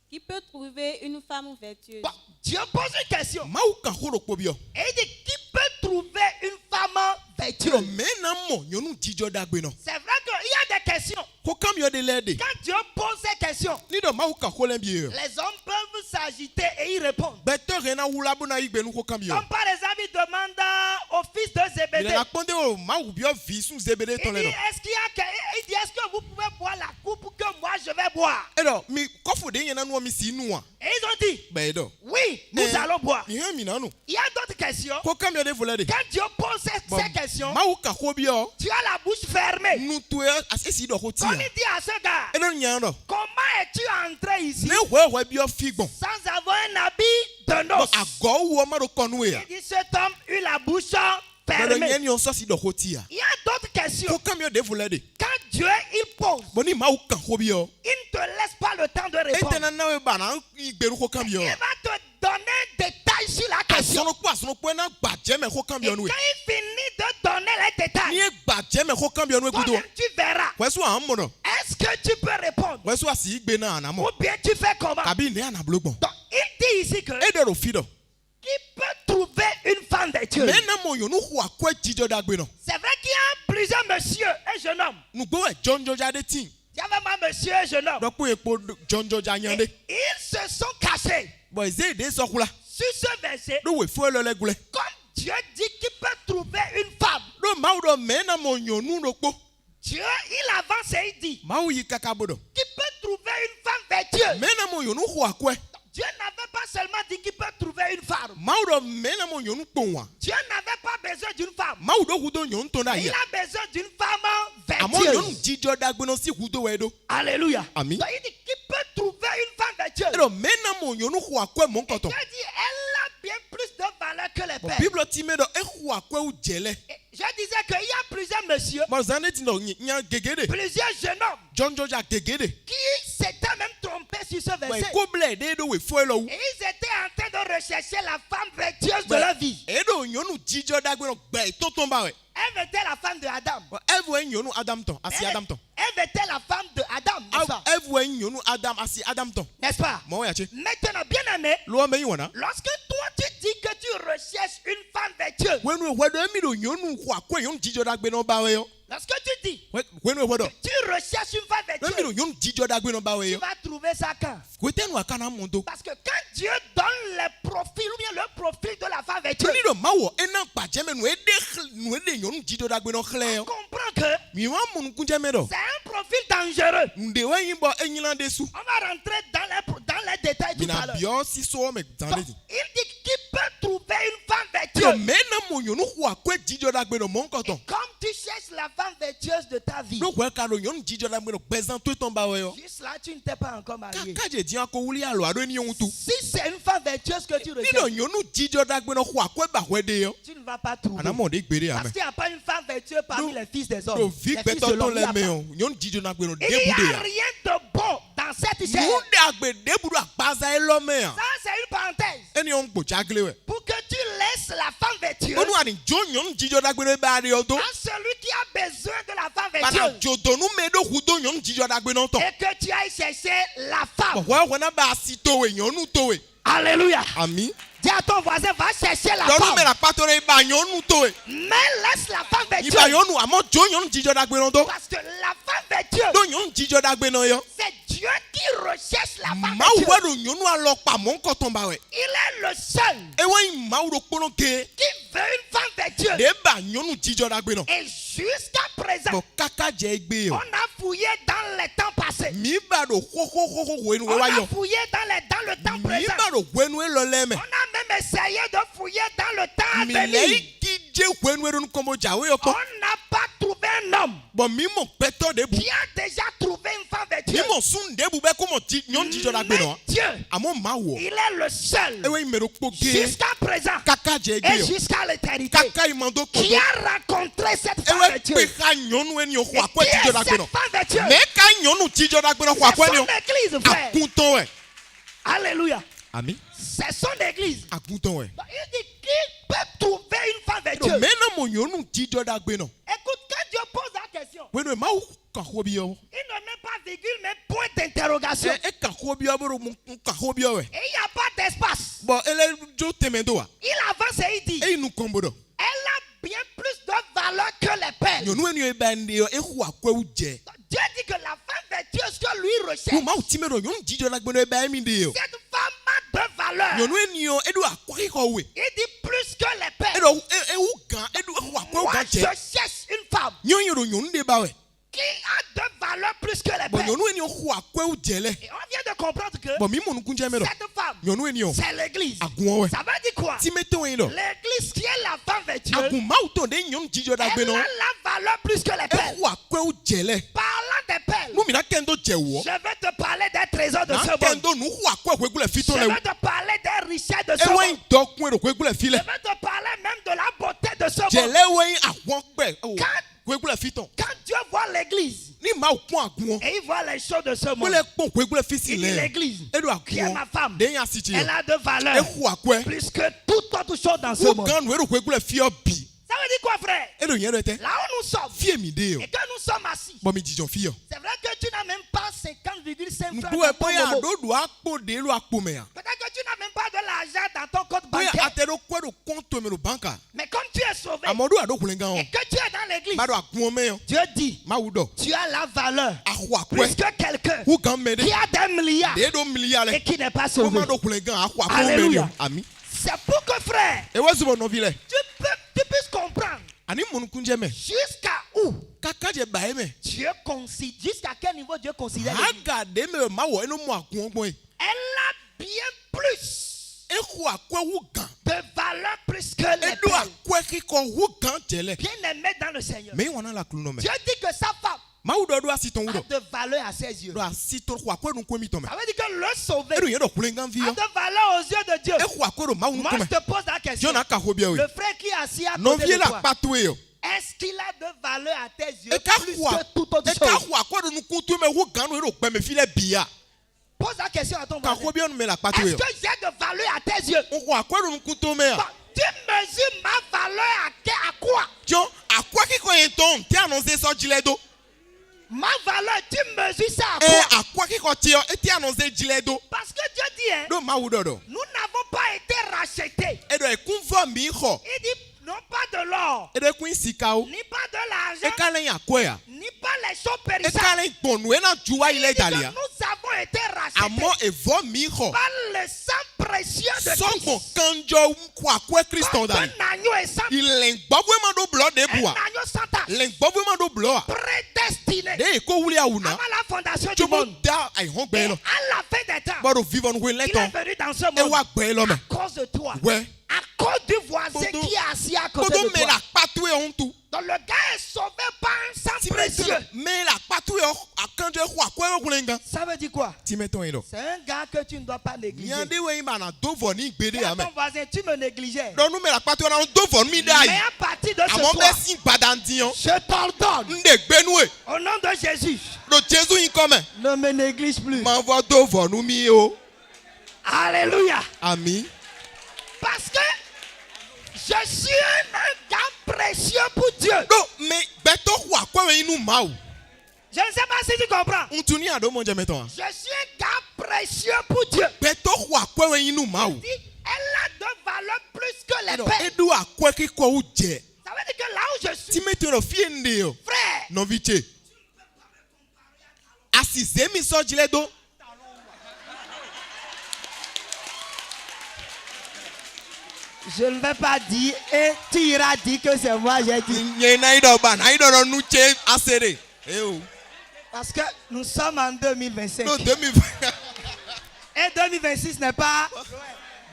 Qui peut trouver une femme vertueuse? Bon, Dieu pose une question. Mawu ka horo kobio. Et il dit qui peut trouver une femme Tiro vertueuse? mena mo nyonu jijo dagbe no. C'est vrai qu'il y a des questions. Ko kam yo de lede. Quand Dieu pose ces questions, Ni do mawu ka holen bi yo. les hommes peuvent s'agiter et y répondre. Beto rena wula bona igbe nu ko kam yo. Comme par exemple, il demande au fils de Ile Zébédée. na ponde o mawu bio vi sun zebede Il ton le dit, no. il dit, est-ce que vous pouvez boire la coupe que moi je vais boire? E do mi kofu de yena nu mi si nu a. Et ils ont dit, Be do. oui, nous Eh. allons boire. Mi han mi na nu. Il y a d'autres questions. Ko kam yo de volede. Quand Dieu pose ces questions, Mawu ka hobio. tu as la bouche fermée. Nu to asesi do ho ti Comme a. il dit à ce gars, E do nyan do. comment es-tu entré ici Ne hwe bio figbon. sans avoir un habit de Bo noces? ago wo ma do konu e a. Il dit, cet homme eut la bouche Be do fermée. nyen yo so si do ho ti a. Il y a d'autres questions. Ko kam yo de volede. Quand Dieu il pose, Bo ni mawu ka hobio. il ne te laisse pas le temps de répondre. Ente na we bana igbe nu ko kam yo. Il va te donner des détails sur la question. Asono po na gbaje me ko kam Et yo quand nu. il finit de donner les détails, Ni e gbaje me ko kam yo nu gudo. toi-même tu verras. Wesu an mo no. Est-ce que tu peux répondre? Wesu asi igbe na anamo. Ou bien tu fais comment? Kabi ne anablogbon. Donc, il dit ici que E de ro fido. qui peut trouver une femme vertueuse? Me na mo yo nu hu akwa jijo dagbe no. C'est vrai qu'il y a plusieurs messieurs et jeunes hommes. Nu gbo e jonjo jade tin. Il y avait un monsieur et jeune homme. Do po epo jonjo janyande. Et ils se sont cachés Bo eze de so kula. sur ce verset. Do we fo lo le gule. Comme Dieu dit qu'il peut trouver une femme, Do mawu do me na mo yo nu ro po. Dieu il avance et il dit Mawu yi kaka bodo. qu'il peut trouver une femme vertueuse. Me na mo yo nu hu akwa. Dieu n'avait pas seulement dit qu'il peut trouver une femme. Mawu do me na mo yo nu ponwa. Dieu n'avait pas besoin d'une femme. Mawu do hu do yo nton da Il ya. a besoin d'une femme Amo yo nu vertueuse. jijo dagbe no si hu do we do. Alléluia. Amen. Donc, il dit qu'il peut trouver une femme vertueuse. E do me na mo yo nu hu akwa mo Dieu nkoton. dit elle a bien plus de valeur que les Bo pères. Bible ti me do e hu akwa u jele. Et je disais qu'il y a plusieurs messieurs, Mo zane ti no nya gegede. plusieurs jeunes hommes Jonjo ja gegede. qui s'étaient même trompés sur ce Bo verset. ko ble de do we fo lo. Et ils étaient en train de rechercher la femme vertueuse de leur vie. E do yo nu jijo dagbe no gbe to ton ba we. Elle était la femme de Adam. Evu en yo nu Adam ton, asi Adam ton. Elle était la femme de Adam, n'est-ce pas? Evu en yo nu Adam asi Adam ton. N'est-ce pas? Mo ya che. Maintenant, bien aimé, Lo me yona. lorsque toi tu dis que tu recherches une femme vertueuse, Wenu e wedo emi do yo nu hu akwa yo nu jijo dagbe no ba we yo. lorsque tu dis Wenu e wedo. tu recherches une femme Emi do vertueuse, yo nu jijo dagbe no ba we tu yo. vas trouver ça quand? Kwete nu aka na mondo. Parce que quand Dieu donne le profil ou bien le profil de la femme vertueuse, Ni do mawo ena gbaje me nu e de yo nu jijo dagbe no khle on yo. comprend que Mi wa mun kunje me do. c'est un profil dangereux. Nde we yin bo enyila de su. On va rentrer dans les détails tout Mina à l'heure. bio si so me Donc, zande. il dit qu'il peut trouver une femme Yo vertueuse. me na mo yo nu hu akwa jijo dagbe no mo nkoton. Comme tu cherches la femme vertueuse de ta vie, No we ka do yo nu jijo dagbe no gbezan to ton ba we yo. juste là, tu ne t'es pas encore marié. Kaje di ako wuli alo ado ni ohun tu. Si c'est une femme vertueuse que tu Ni do recherches, yo nu jijo dagbe no hu akwa ba we de yo. tu ne vas pas trouver. Ana mo de gbere Parce ame. qu'il n'y a pas une femme vertueuse parmi les fils des Do hommes. vi Les gbe fils to de to l'homme, il y le a me pas. yo. Yo nu jijo dagbe no Il de n'y bude a ya. rien de bon dans cette chair. Mu de agbe de budu agbaza e lo me ya. Ça, c'est une parenthèse. Eni on gbo jagle we. Pour que tu laisses la femme vertueuse Onu ani jo yo nu jijo dagbe no ba de yo to. à celui qui a besoin de la femme Bana vertueuse jodo nu me do hu do yo nu jijo dagbe no ton. et que tu ailles chercher la femme. Wa na ba si to we yo nu to we. Alléluia. Ami. Dis à ton voisin, va chercher la Yo nu me femme. la patore ba yo nu to we. Mais laisse la femme Iba vertueuse. yo nu amo jo yo nu jijo dagbe no to. Parce que la femme vertueuse, Do yo nu jijo dagbe no yo. c'est Dieu Dieu qui recherche la femme Mawu de Dieu, wɛ do nyɔnu alɔ kpa mɔ ŋkɔ tɔn ba wɛ. il est le seul Ewa yi mawu do kpɔnɔ ke. qui veut une femme de Dieu. De ba nyɔnu dzidjɔ da gbe nɔ. Et jusqu'à présent, Bɔn kaka dze egbe on o. a fouillé dans les temps passés. Mi ba do xoxoxoxo wenu On wa a yɔ. fouillé dans le temps Mi présent. ba do wenu elɔ lɛ On mɛ. a même essayé de fouiller dans le temps à Mi lɛ venir. yi ki dze wenu eɖo nukɔmɔ dzawo yɔ On kɔ. n'a pas trouvé un homme Bɔn mi mɔ gbɛtɔ de bu. qui a déjà trouvé une femme de Mi Dieu. mɔ sun de bu bɛ ko mɔ nyɔnu dzidjɔ da gbe Mais nɔ. Dieu, Àmọ́ mawu o. il est le seul Ewa yi mɛ do kpɔ ke. jusqu'à présent Kaka dze egbe et o. jusqu'à l'éternité Kaka yi ma do qui kodo. a rencontré cette femme Ewa de Dieu. pe ka nyɔnu eni o xɔ Et akɔ qui est dzidjɔ da gbe cette nɔ. femme de Dieu? Mɛ ka nyɔnu dzidjɔ da gbe nɔ xɔ C'est akɔ ni son o. église, frère. Akuntɔn wɛ. Alléluia. Ami. C'est son église. Akuntɔn wɛ. Il dit qui peut trouver une femme de Dieu? Mɛ na mo nyɔnu dzidjɔ da gbe nɔ. Écoute, quand Dieu pose la question, Wenu mawu ka xɔ bi yɔ. il ne met pas virgule, mais point d'interrogation. E ka xɔ bi yɔ bɛ do mu ka xɔ bi yɔ wɛ. Et il n'y a pas d'espace. Bɔn ele dzo tɛmɛ do wa. Il avance et il dit, Eyi nu kɔnbo dɔ. elle a bien plus de valeur que les perles. Nyɔnu eni yɛ ba ne yɔ exɔ akɔwu dze. Dieu dit que la femme de Dieu, ce que lui Mo recherche, mawu ti mɛ do nyɔnu dzidjɔ da gbe nɔ eba emi de yɔ. cette femme a de valeur. Nyɔnu eni yɔ edo akɔkikɔ we. Il dit plus que les perles. Edo ewu gan edo exɔ akɔwu Moi, gan je dze. cherche une femme Nyɔnu yɛ do nyɔnu de ba wɛ. qui a de valeur plus que les Bɔn perles. nyɔnu eni yɔ xɔ akɔwu dze lɛ. Et on vient de comprendre que Bɔn mi mɔ nukun jɛ mɛ dɔ. cette femme, Nyɔnu eni yɔ c'est l'église. agun wɛ. Ça veut dire quoi? Ti mɛ tɛn wɛ yi dɔ. L'église qui est la femme de Dieu, Agun mawu tɔn de nyɔnu dzidjɔ da gbe elle a nɔ. la valeur plus que les perles. Exɔ akɔwu dze lɛ. Parlant des perles, Nu mina kɛn do dze wɔ. je vais te parler des trésors de Na ce kɛn monde. do nu xɔ akɔ ekuegu lɛ fi Je tɔn lɛ. vais te parler des richesses de ce Ewa yi monde. dɔ kun edo ekuegu lɛ fi Je lɛ. vais te parler même de la beauté de ce monde. Jɛlɛ wɔ yi àwọn gbɛ. Quand, Ekuegu lɛ fi tɔn. quand Dieu voit l'église Ni maaw kún agun. et il voit les choses de ce monde, Wele kpɔn ekuegu lɛ fi si il dit lɛ. l'église Edo qui est ma agun. femme, Den ya si ti elle yɔ. a de valeur Exɔ akɔɛ. plus que toute autre chose dans ce Wo monde. gan nu edo ekuegu lɛ fi yɔ bi. Ça veut dire quoi, frère? Edo yɛn dɔ tɛ. Là où nous sommes Fie mi de yɔ. et que nous sommes assis, Bɔn mi jijɔ fi yɔ. c'est vrai que tu n'as même pas 50,5 francs Nku dans ton ɛkpɔ ya momo. do do akpo de lo akpo mɛ ya. Peut-être que tu n'as même pas de l'argent dans ton compte Bóyá bancaire. atɛ do kɔ do kɔnto mi do banka. Mais comme tu es sauvé Amadu ado kulen gan et o. que tu es dans l'église, Ba do agun mɛ yɔ. Dieu dit, Mawu dɔ. tu as la valeur Axɔ plus akɔɛ. que quelqu'un Wo gan mɛ de. qui a des milliards De do miliya et lɛ. qui n'est pas Wo sauvé. ma do kulen gan axɔ akɔ mɛ de Alléluia. yɔ. Ami. C'est pour que, frère, Ewe zubɔ nɔvi lɛ. tu puisses comprendre Ani mɔnukunjɛ mɛ. jusqu'à où Kaka jɛ ba ye mɛ. Dieu considère, jusqu'à quel niveau Dieu considère l'église. Aga de mɛ ma wɔ eno mu agun gbɔn ye. Elle a bien plus Exɔ akɔɛ wo gan. de valeur plus que les Edo perles. akɔɛ kikɔ wo gan jɛ lɛ. Bien aimé dans le Seigneur. Mɛ wɔna la kulu nɔ mɛ. Dieu dit que sa femme Mawu dɔ do asi tɔn wo a dɔ. de valeur à ses yeux. Do asi tɔ xɔ akɔɛ nu komi tɔ mɛ. Ça veut dire que le sauvé Edo yɛ dɔ kulen gan fi a yɔ. de valeur aux yeux de Dieu. Exɔ akɔɛ do mawu nu Moi, tɔ je mɛ. te pose la question. Jɔn na ka ho bi yɛ o ye. Le frère qui est assis à côté Nɔvi de la toi, kpato ye yɔ. est-ce qu'il a de valeur à tes yeux Eka plus xɔ que toute autre eka chose? xɔ akɔɛ do nukun to mɛ wo gan nu edo gbɛmɛ fi lɛ bia. Pose la question à ton Ka voisin. ho bi yɔ nu mɛ la kpato ye Est-ce yɔ. que j'ai de valeur à tes yeux? Xɔ akɔɛ do nukun to mɛ Bon, ya. tu mesures ma valeur à quoi? Jɔn akɔɛ kikɔ ye tɔn tɛ anɔnse sɔdzi lɛ do. Ma valeur, tu mesures ça à Ɛ quoi? akɔɛ kikɔ ti yɔ eti anɔnse dzi lɛ do. Parce que Dieu dit, hein, Do mawu dɔ dɔ. nous n'avons pas été rachetés. Edo ekun fɔ mi xɔ. Il dit non pas de l'or, Edo ekun sika o. ni pas de l'argent, Eka lɛ yin akɔɛ ya. ni pas les choses Eka périssables. lɛ gbɔnu ena ju wa yi Il lɛ dit que dalia. nous avons été rachetés Amɔ evɔ mi xɔ. par le sang précieux de Sɔgbɔn Christ. kanjɔ kɔ akɔɛ kristɔ Comme dali. un agneau est sans Ilẹ̀ gbɔbue ma do blɔ de un bua. agneau sans tache, Lẹ̀ gbɔbue ma do blɔ a. prédestiné De yi ko wuli awu na. avant la fondation du Tsobo monde. da ayihɔn Et gbɛ à lɔ. la fin des temps, Bɔdo vivɔ nuhu lɛ il est tɔn. venu dans ce monde Ewa gbɛ lɔ mɛ. à cause de toi, Wɛ. à cause du voisin Kodo- qui est assis à côté Kodo de mɛ toi. la kpatu ye ŋutu. Donc le gars est sauvé par un sang précieux. Mɛ la kpatu ye akanjɔ xɔ akɔɛ yɔ kulen gan. Ça veut dire quoi? Timetɔn yi lɔ. C'est un gars que tu ne dois pas négliger. Nyande wɛ ma na do vɔ ni gbede Dis à ya mɛ. ton voisin, tu me négligeais. Dɔnku mɛ la kpatu yɔ na do vɔ mi da Mais yi. à partir de ce Àmɔ soir, bɛ si gbadandi yɔ. je t'ordonne, N de gbɛnu ye. au nom de Jésus, Do Jesu yi kɔmɛ. ne me néglige plus. Ma fɔ do vɔ nu mi ye o. Alléluia. Ami. Parce que je suis un gars précieux pour Dieu. Do mɛ gbɛtɔ xɔ akɔɛ yi nu ma o. Je ne sais pas si tu comprends. Ŋutu ni ado mɔ jɛmɛ tɔn. Je suis un gars précieux pour Dieu. Gbɛtɔ xɔ akɔɛ yi nu ma o. Il dit, elle a de valeur plus que les Ɛdɔ perles. edu akɔɛ kikɔ wo jɛ. Ça veut dire que là où je suis, Timetɔn yɔ fie n de yɔ. frère, Nɔvi tse. asizemi so jile do. Je ne vais pas dire et tu iras dire que c'est moi j'ai dit. Nye na ido ba na ido no nuche asere. Eh Parce que nous sommes en 2025. No 2020. Et 2026 n'est pas...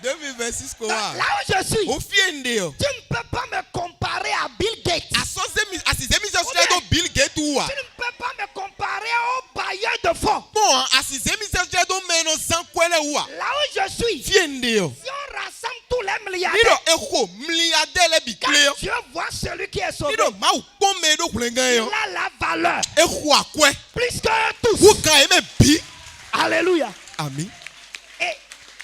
2026 ko Là wa. où je suis, O fie nde o. tu ne peux pas me comparer à Bill Gates. Asizemi so jile do Bill Gates wa. Tu ne peux pas me comparer au bailleur de fonds. Bon, asizemi so jile do meno sankwele wa. Là où je suis, Fie nde o. si on rassemble tous les Nido milliardaires, echo milliardaire le quand bikle yo. Dieu voit celui qui est sauvé, Nido ma u pome do kulenga il yo. a la valeur Echo akwe. plus que tous. Wo kan eme bi. Alléluia. Amen. Et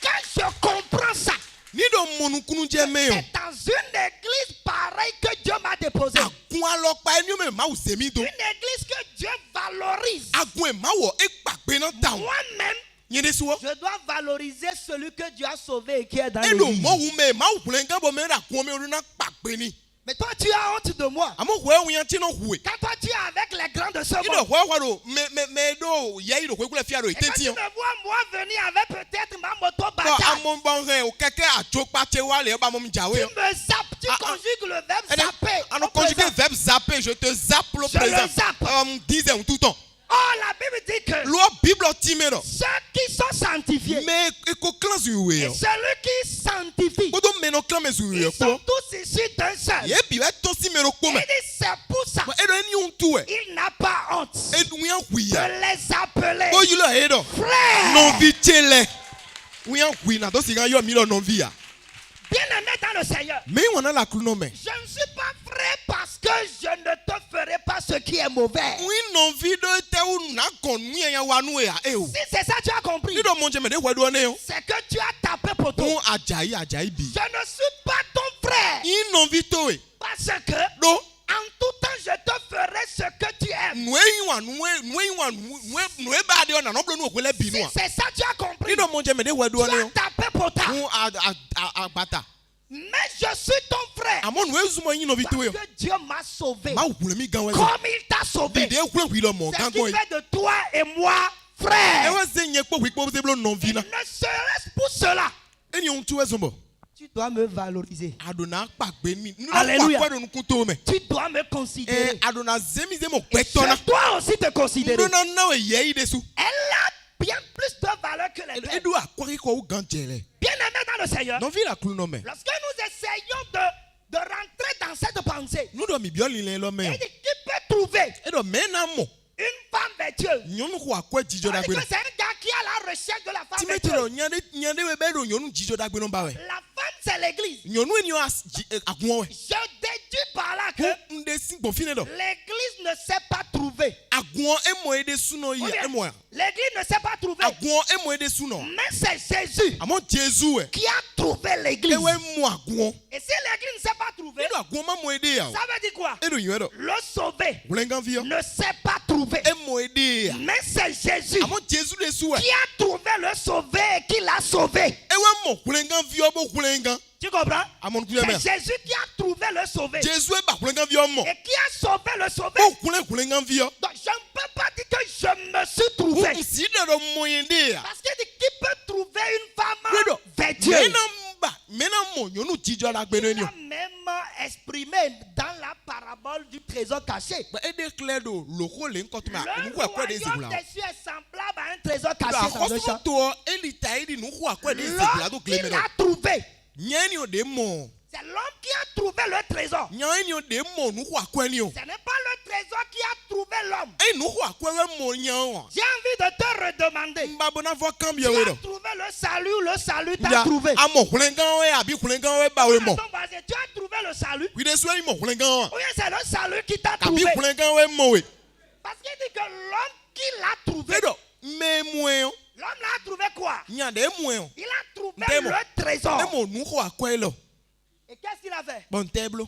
quand je comprends ça, Nido monukunu je me yo. c'est dans une église pareille que Dieu m'a déposé. Agun alopa eni o me ma u semi do. Une église que Dieu valorise. Agun e ma wo e gbagbe na ta o. Moi-même, Yende suwo. je dois valoriser celui que Dieu a sauvé et qui est dans Elo l'église. mo wu me ma u kulenga bo me ra kun me ori na gbagbe ni. Mais toi, tu as honte de moi. Amo hwe wuyan ti no hwe. Quand toi, tu es avec les grands de ce Nido monde. hwe do me do ye ido hwe kule fia do Et quand itenti tu yo. me vois, moi, venir avec peut-être ma moto Ko Bajaj, amon bon re o keke ajopa che wa le ba mo jawe tu yo. me zappes, tu conjugues le verbe Eh bien, zapper. alors, au conjuguer présent. verbe zapper, je te zappe le Je le présent. zappe. Disait tout le temps. Oh, la Bible dit que Loi Bible timero. ceux qui sont sanctifiés Mais eko clan et zuwe. celui qui sanctifie, Kodo meno clan mezuwe ils sont ko. tous issus d'un seul. Ye bi we to si mero ko Il me. dit c'est pour ça. Ba edo eni untu e. Il n'a pas honte Edu yan de huya. les appeler Ko yulo edo. frères. Non vi chele. Uyan hui na to si gan yo mi lo non vi ya. Bien-aimé dans le Seigneur, Me wana la kluno me. je ne suis pas vrai parce que je ne te ferai pas ce qui est mauvais. Ui non vi do te u na kon mi ya wanu e a e o. Si c'est ça tu as compris, Ni do monje me de wedo ne o. c'est que tu as tapé pour toi. Ton ajayi bi. Je ne suis pas ton frère Ni non vi to e. parce que Do en tout temps je te ferai ce que tu aimes. nwe ba de ona no blo nu okwele bi Si nu a. c'est ça tu as compris, Ni do monje me de wedo tu ne as o. tapé pour toi. Fún agbata. Mais je suis ton frère Àmọ́ nu ezumo yin no bi to parce yo. que Dieu m'a sauvé. Ma wule mi gan we. Comme il t'a sauvé. Bi de kule wi lo mo C'est gan ce go qui yi. fait de toi et moi E frère. we se nye po wi po se blo non vi Ne na. serait-ce pour cela. Eni on tu ezumbo. Tu dois me valoriser. Adona pagbe mi. Nu Alléluia. kwa do kun to me. Tu dois me considérer. Adona zemi ze mo Et petona. je dois aussi te considérer. Ndo na na we ye yi desu. Elle a bien plus de valeur que les terres. Edu akwari ko gan jele. Bien-aimé dans le Seigneur, Non vi la kulu no me. lorsque nous essayons de rentrer dans cette pensée, Nu do mi bio lile lo me. il dit qui peut trouver Edo me na mo. une femme vertueuse. Nyonu ko akwa jijo On da dit gbe que no. c'est un gars qui est à la recherche de la femme Timetero vertueuse. nyande we be do nyonu jijo da gbe no ba we. La femme, c'est l'église. Nyonu eni o agun we. Je déduis par là que Ko nde sin bo fine do. l'église ne sait pas trouver. Agun emo ede suno yi Ou bien, emo ya. l'église ne sait pas trouver. Agun emo ede suno. Mais c'est Jésus Àmọ́ Jésù e. qui a trouvé l'église. Ewe mu agun. Et si l'église ne sait pas trouver, Edo agun ma mo ede ya o. ça veut dire quoi? Edo yin edo. Le sauvé Wulengan vi yo. ne sait pas trouver. Emo ede ya. Mais c'est Jésus Àmọ́ Jésù de su e. qui a trouvé le sauvé et qui l'a sauvé. Ewe mo wulengan vi yo bo wulengan. Tu comprends? Àmọ́ nu kule me. C'est Jésus qui a trouvé le sauvé Jésù e ba wulengan vi yo mo. et qui a sauvé le sauvé. Bo wulengan vi yo. Donc je ne peux pas dire que je me suis trouvé. Si de do mo ede ya. Parce qu'il dit qui peut trouver une femme Edo. vertueuse. Mena mo nyonu jijo da gbe no Il ni o. a même exprimé dans la parabole du trésor caché. Ba ede clear do loko le nko to ma. Le Nu ko akwa de royaume zebula. des cieux est semblable à un trésor caché dans le champ. Akọsọ to elita edi nu ko akwa de zebula do L'homme clear qui me do. l'a trouvé, Nyani o de mo. c'est l'homme qui a trouvé le trésor. Nyani o de mo nu ko akwa ni o. Ce n'est pas le trésor qui a trouvé l'homme. E nu ko akwa we mo nyan o. J'ai envie de te redemander. Mbabona vo Tu kambia we as do. trouvé le salut t'a Ja trouvé. amo kulengan we abi kulengan we ba we mo. Ton voisin, tu as trouvé le salut. Wi de so yi mo kulengan. Ou bien c'est le salut qui t'a Abi trouvé. kulengan we mo we. Parce qu'il dit que l'homme qui l'a trouvé, Edo me mwen o. l'homme l'a trouvé quoi? Nya de mwen o. Il a trouvé Ndemo. le trésor. E mo nu ko akwa lo. Et qu'est-ce qu'il a fait? Bon teblo.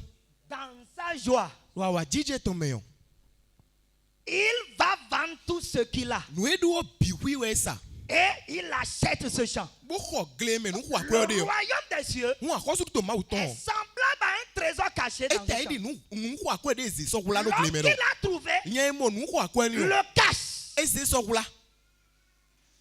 Dans sa joie, Wa wa jije to me yo. il va vendre tout ce qu'il a. Nu edu o biwi we sa. Et il achète ce champ. Bo ko gle me nu ko Le akwa de yo. royaume des cieux Nu akosu to ma est uton. semblable à un trésor caché dans E le ta edi champ. nu ko akwa de zi so kula no L'homme gle me qui do. l'a trouvé Nya mo nu ko akwa ni o. le cache. eze sɔkula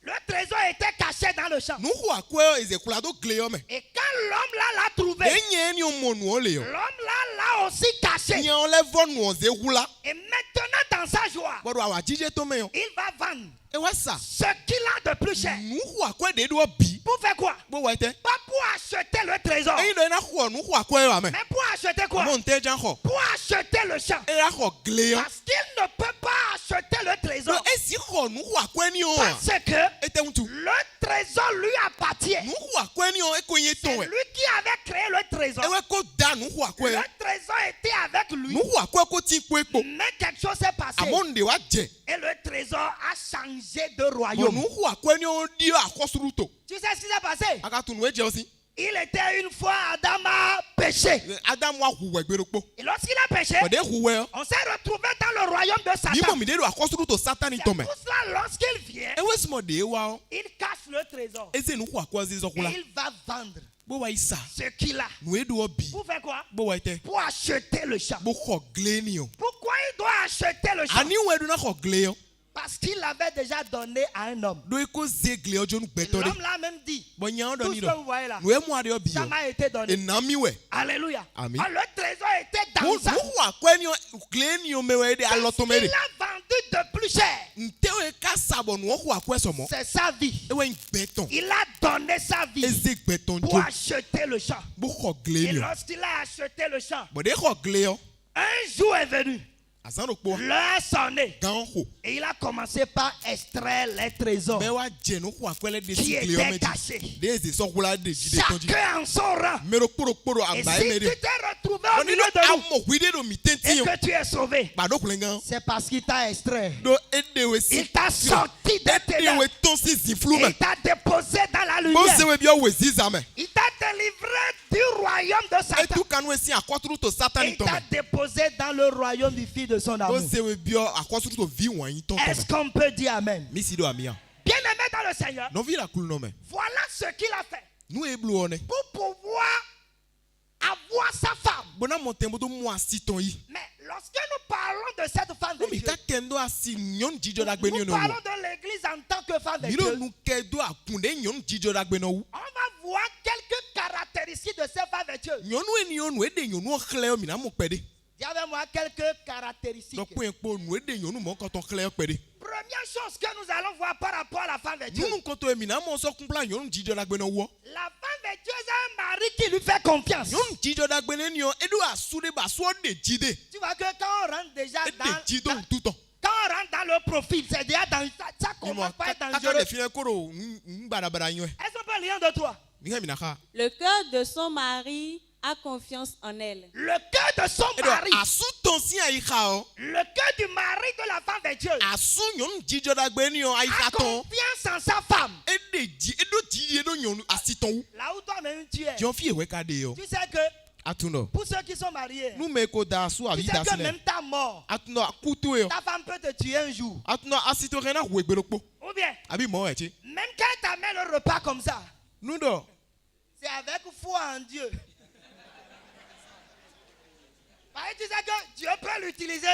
Le trésor était caché dans le champ. nuxu akɔe ezekula do gli yɔ me Et quand l'homme là l'a trouvé, enye ni o mɔ nuɔ le yɔ l'homme là l'a aussi caché. nyewo le vɔ nuɔ ze xula Et maintenant, dans sa joie, gbɔdɔ awa dzidze to me yɔ il va vendre ewa sa ce qu'il a de plus cher. nuxu akɔe de do bi Pour faire quoi? gbɔ wa tɛ Pas pour acheter le trésor, eyi dɔ ena xɔ nuxu akɔe wa me mais pour acheter quoi? mo ntɛ dza xɔ Pour acheter le champ. eya xɔ gli yɔ Parce qu'il ne peut pas acheter le do trésor. esi xɔ nuxu akɔe ni o Parce que ete ŋutu le trésor lui appartient. nuxu akɔe ni o eko nye C'est tɔn lui qui avait créé le trésor. ewe ko da nuxu akɔe Le trésor était avec lui. nuxu akɔe ko ti kpe kpo Mais quelque chose s'est passé. amo nde wa dze Et le trésor a changé de mo royaume. nuxu akɔe ni o di akɔsuru to Tu sais ce qui s'est passé? akatu nu edze osi Il était une fois Adam a péché. adamu ahuwɛ gbeɖokpo Et lorsqu'il a péché, kɔde huwɛ on s'est retrouvé dans le royaume de mi mo Satan. mi de do akɔsuru to satani C'est tɔmɛ pour cela, lorsqu'il vient, ewe sumɔ de wa o il cache le trésor. eze nuxu akɔe zi zɔkula Et il va vendre bo wa yi sa ce qu'il a. nu edo bi Pour faire quoi? bo wa yi tɛ Pour acheter le champ. bo xɔ gli ni o Pourquoi il doit acheter le champ? ani wo edo na xɔ gli yɔ Parce qu'il avait déjà donné à un homme. do eko ze gli yɔ dzonu Et gbɛtɔ l'homme de l'a même dit. bɔn nyawo Tout dɔ ce ni que dɔ vous voyez là, nu emu aɖe yɔ bi ça yɔ m'a été donné. ena mi wɛ Alléluia. Amen. Ah, le trésor était dans mo ça. nuxu akɔe ni o gli ni o me wɛ de alɔ tɔmɛ Il de a vendu de plus cher. nte wo eka sabɔ nuxu akɔe sɔmɔ C'est sa vie. ewe yi gbɛtɔn Il a donné sa vie eze gbɛtɔn pour dzo acheter le champ. bo xɔ gli Et ni o lorsqu'il a acheté le champ, bɔn de xɔ gli yɔ un jour est venu. azan do kpo L'heure sonnait. gan xo Et il a commencé par extraire les trésors bɛɛ wa jɛ nuxu akɔe le de qui si gli yɔ étaient me cachés. dzi de eze sɔkula de dzi de tɔn dzi Chacun en son rang. mero kporo Et agba si ye me tu de t'es retrouvé au ɔni milieu do de nous amɔ hui de do mi et tenti o que tu es sauvé, gbado kule gan c'est parce qu'il t'a extrait. do edewe si Il t'a sorti de tes edewe dents. tɔn si ziflu Il me t'a déposé dans la bo lumière. sewe bi ɔwɛ ziza me Il t'a délivré du royaume de Satan. etu kanu esi akɔturu to Et satani il tɔn t'a me déposé dans le royaume du Fils de son bo amour. sewe bi akɔturu to vi wɔnyi tɔn tɔn Est-ce me qu'on peut dire Amen? mi si do amia Bien aimé dans le Seigneur, nɔvi la kulu nɔ me voilà ce qu'il a fait nu eblu wɔne pour pouvoir avoir sa femme. bona mɔtɛnbo to mu asi tɔn yi Mais lorsque nous parlons de cette femme de mi Dieu, ka kɛ do asi nyɔnu dzidzɔ dagbe ni nous o parlons wo de l'église en tant que femme de mi do Dieu. nu kɛ do akun de nyɔnu dzidzɔ dagbe na wu On va voir quelques caractéristiques de cette femme de Dieu. nyɔnu eni yɔ nu ede nyɔnu xlẽ yɔ mina mo kpɛ de Dis avec moi quelques caractéristiques. dɔkpɔ yɛ kpɔ nu ede nyɔnu mɔ kɔtɔn xlẽ yɔ kpɛ de Première chose que nous allons voir par rapport à la femme de Dieu. nyɔnu kɔtɔ yɛ mina mɔ sɔ kunpla nyɔnu dzidzɔ dagbe na wɔ La femme de Dieu a un mari qui lui fait confiance. nyɔnu dzidzɔ dagbe ne ni yɔ edo asu de ba sɔ de dzi de Tu vois que quand on rentre déjà ede dzi do dans, ŋututɔ quand on rentre dans le profil, c'est déjà dans ça commence par être kaka dangereux. de fi ne koro ŋgbadabada nyɔɛ Est-ce qu'on peut lire de toi? mi ka mina xa Le cœur de son mari a confiance en elle. Le cœur de son edo mari, asu tɔn si ayi xa yɔ le cœur du mari de la femme de Dieu asu nyɔnu dzidzɔ dagbe ni yɔ ayi a xa tɔn confiance en sa femme. ede dzi edo dzi edo nyɔnu asi tɔn wu Là où toi-même tu es. jɔn fi ewɛ ka de yɔ Tu sais que atunɔ pour ceux qui sont mariés, nu me ko da asu tu avi sais da que si lɛ même ta mort, atunɔ akutu yɔ ta femme peut te tuer un jour. atunɔ asito xɛ na hu egbeɖokpo Ou bien, abi mɔ ɛtsi même quand elle t'amène le repas comme ça, nu dɔ c'est avec foi en Dieu. Parce que tu sais que Dieu peut l'utiliser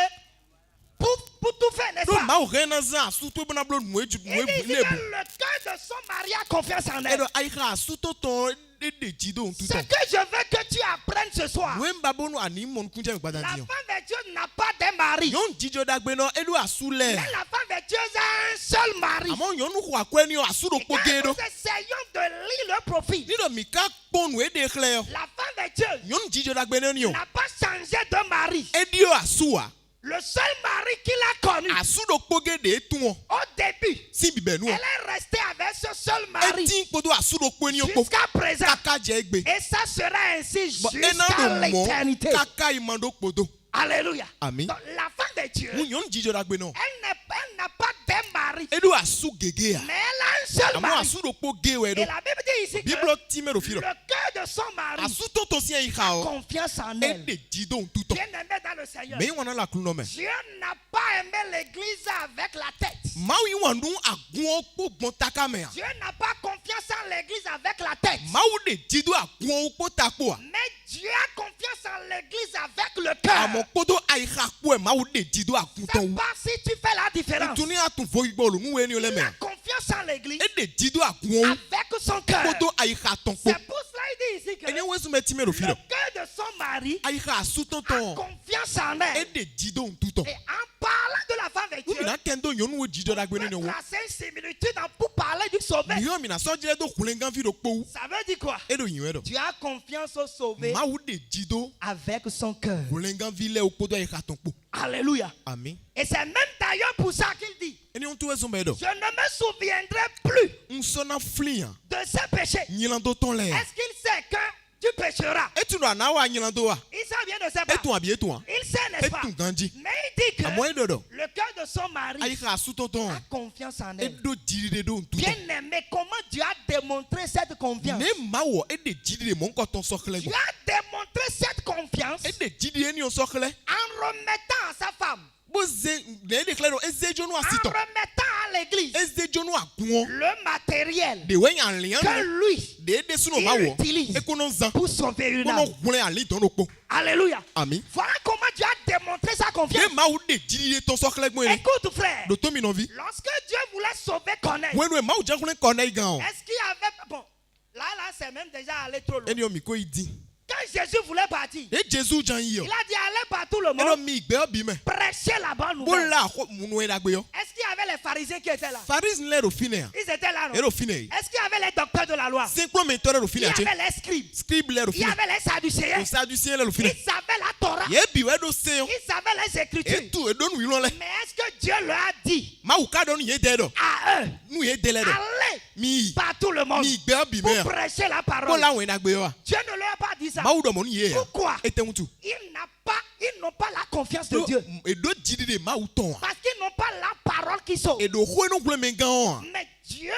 pour tout faire, n'est-ce nu pas? mawu xɛ na zã asu to bena blo nu edu nu Il dit ebu que ne ebu le cœur de son mari a confiance en elle. eɖɔ ayi xa asu to tɔn ede dzi do Ce ŋututɔ que je veux que tu apprennes ce soir, nu eba bonu ani mɔ nukunjɛ mi la gbada femme di yɔ de Dieu n'a pas de mari. nyɔnu dzidzɔ dagbe nɔ eɖo asu lɛ Mais la femme de Dieu a un seul mari. amɔ nyɔnu xɔ akɔe ni yɔ asu Et ɖokpo quand ge nous ɖo essayons de lire le profil, ni dɔ mi ka kpɔ nu ede xlẽ yɔ la femme de Dieu nyɔnu dzidzɔ dagbe ne ni yɔ n'a pas changé de mari. edi yɔ asu wa Le seul mari qu'il a connu asu ɖokpo ge de etu wɔ au début, si bibɛ nu elle wɔ est restée avec ce seul mari eti kpodo asu ɖokpo ni yɔ kpo jusqu'à présent. kaka dze egbe Et ça sera ainsi bɔn ena jusqu'à ɖo l'éternité. mɔ kaka yi ma ɖo kpodo Alléluia. Amen. Donc, la femme de Dieu, nu nyɔnu dzidzɔ dagbe nɔ elle n'a pas de mari, eɖo asu gege ya mais elle a un seul Amo mari. asudo po gewe do. Et la Bible dit ici que Bible time do filo. le cœur de son mari Asuto to si en a o. confiance en E elle. de jido tout temps. Bien aimé dans le Seigneur. Me wana la kunu me. Dieu n'a pas aimé l'église avec la tête. Mawi wandu agun po gbon taka me. Dieu n'a pas confiance en l'église avec la tête. Mawu de jido agun po takpo. Mais Dieu a confiance en l'église avec le cœur. Amo kodo aika po e mawu de jido agun C'est ton. pas si tu fais la différence. Tuni atun fo igbo lu nu eni ole Il me. a confiance en l'église E de jido agun avec son cœur. kodo aika ton po. C'est pour cela qu'il dit ici que Eni wesu me time do le filo. cœur de son mari Aika asuto a ton. confiance en E elle. de jido tout temps. Et en parlant de la femme avec Dieu, Umi na kendo yonu wo jido da gbeni ni on wo. peut tracer une similitude pour parler du sauvé. Ni mi na so jire do kulengan fi do po. Ça veut dire quoi? E do yin we do. Tu as confiance au sauvé Mawu de jido avec son cœur. kulengan fi le opodo aika ton po. Alléluia. Amen. Et c'est même d'ailleurs pour ça qu'il dit, Eni on tu wesu me do. je ne me souviendrai plus Nsona flian. de ses péchés. Nyilando ton le. Est-ce qu'il sait que tu pécheras? E tu do na wa nyilando wa. Il sait bien de ses E pas. tu abi e tu an. Il sait, E n'est-ce pas? tu ganji. Mais il dit que Amo e do do. le cœur de son mari Aika asuto ton. a confiance en E elle. do jiri do tout Bien temps. aimé, comment Dieu a démontré cette confiance? Ne mawo e de jiri mon ko ton sokle Dieu go. a démontré cette confiance E de jiri eni on sokle. en remettant à sa femme, Bo ze ne de claro e ze jonu en asito. remettant à l'église E ze jonu agun. le matériel De we yan lian. que lui De suno il mawo. utilise E kono zan. pour sauver une Kono âme. gule ali ton po. Alléluia. Amen. Voilà comment Dieu a démontré sa confiance. Ne mawo de jiri ton sokle gbo eni. Écoute frère, Do to mi no vi. lorsque Dieu voulait sauver Corneille, When we mawo jankule corner gan o. est-ce qu'il y avait... Bon, là c'est même déjà allé trop loin. Eni o mi ko idi. Quand Jésus voulait partir, E Jésus jan yi o. il a dit allez par tout le E no monde, mi igbe obi me. prêcher la bonne Bo nouvelle. la ko munu e dagbe yo. Est-ce qu'il y avait les pharisiens qui étaient là? Faris le ro fine. Ils étaient là, non? E ro fine. Est-ce qu'il y avait les docteurs de la loi? Simplement mentore ro Il fine y ache. avait les scribes. Scribe le ro Il y fine. avait les sadducéens. O sadducien le ro fine. Ils savaient la Torah. Ye bi we do se yo. Ils savaient les écritures. E tu e do nu ilon le. Mais est-ce que Dieu leur a dit Ma u ka do nu ye de do. à eux, Nu ye de le do. allez Mi par tout le monde mi igbe obi pour me. prêcher la Bo parole? la won dagbe yo. Dieu ne leur a pas dit ça. Ma u do mo nu ye ya. Pourquoi? E te mutu. Ils n'ont pas la confiance de Dieu. E do jiri de ma u ton. Parce qu'ils n'ont pas la parole qui sauve. E do ho no gule men gan o. Mais Dieu,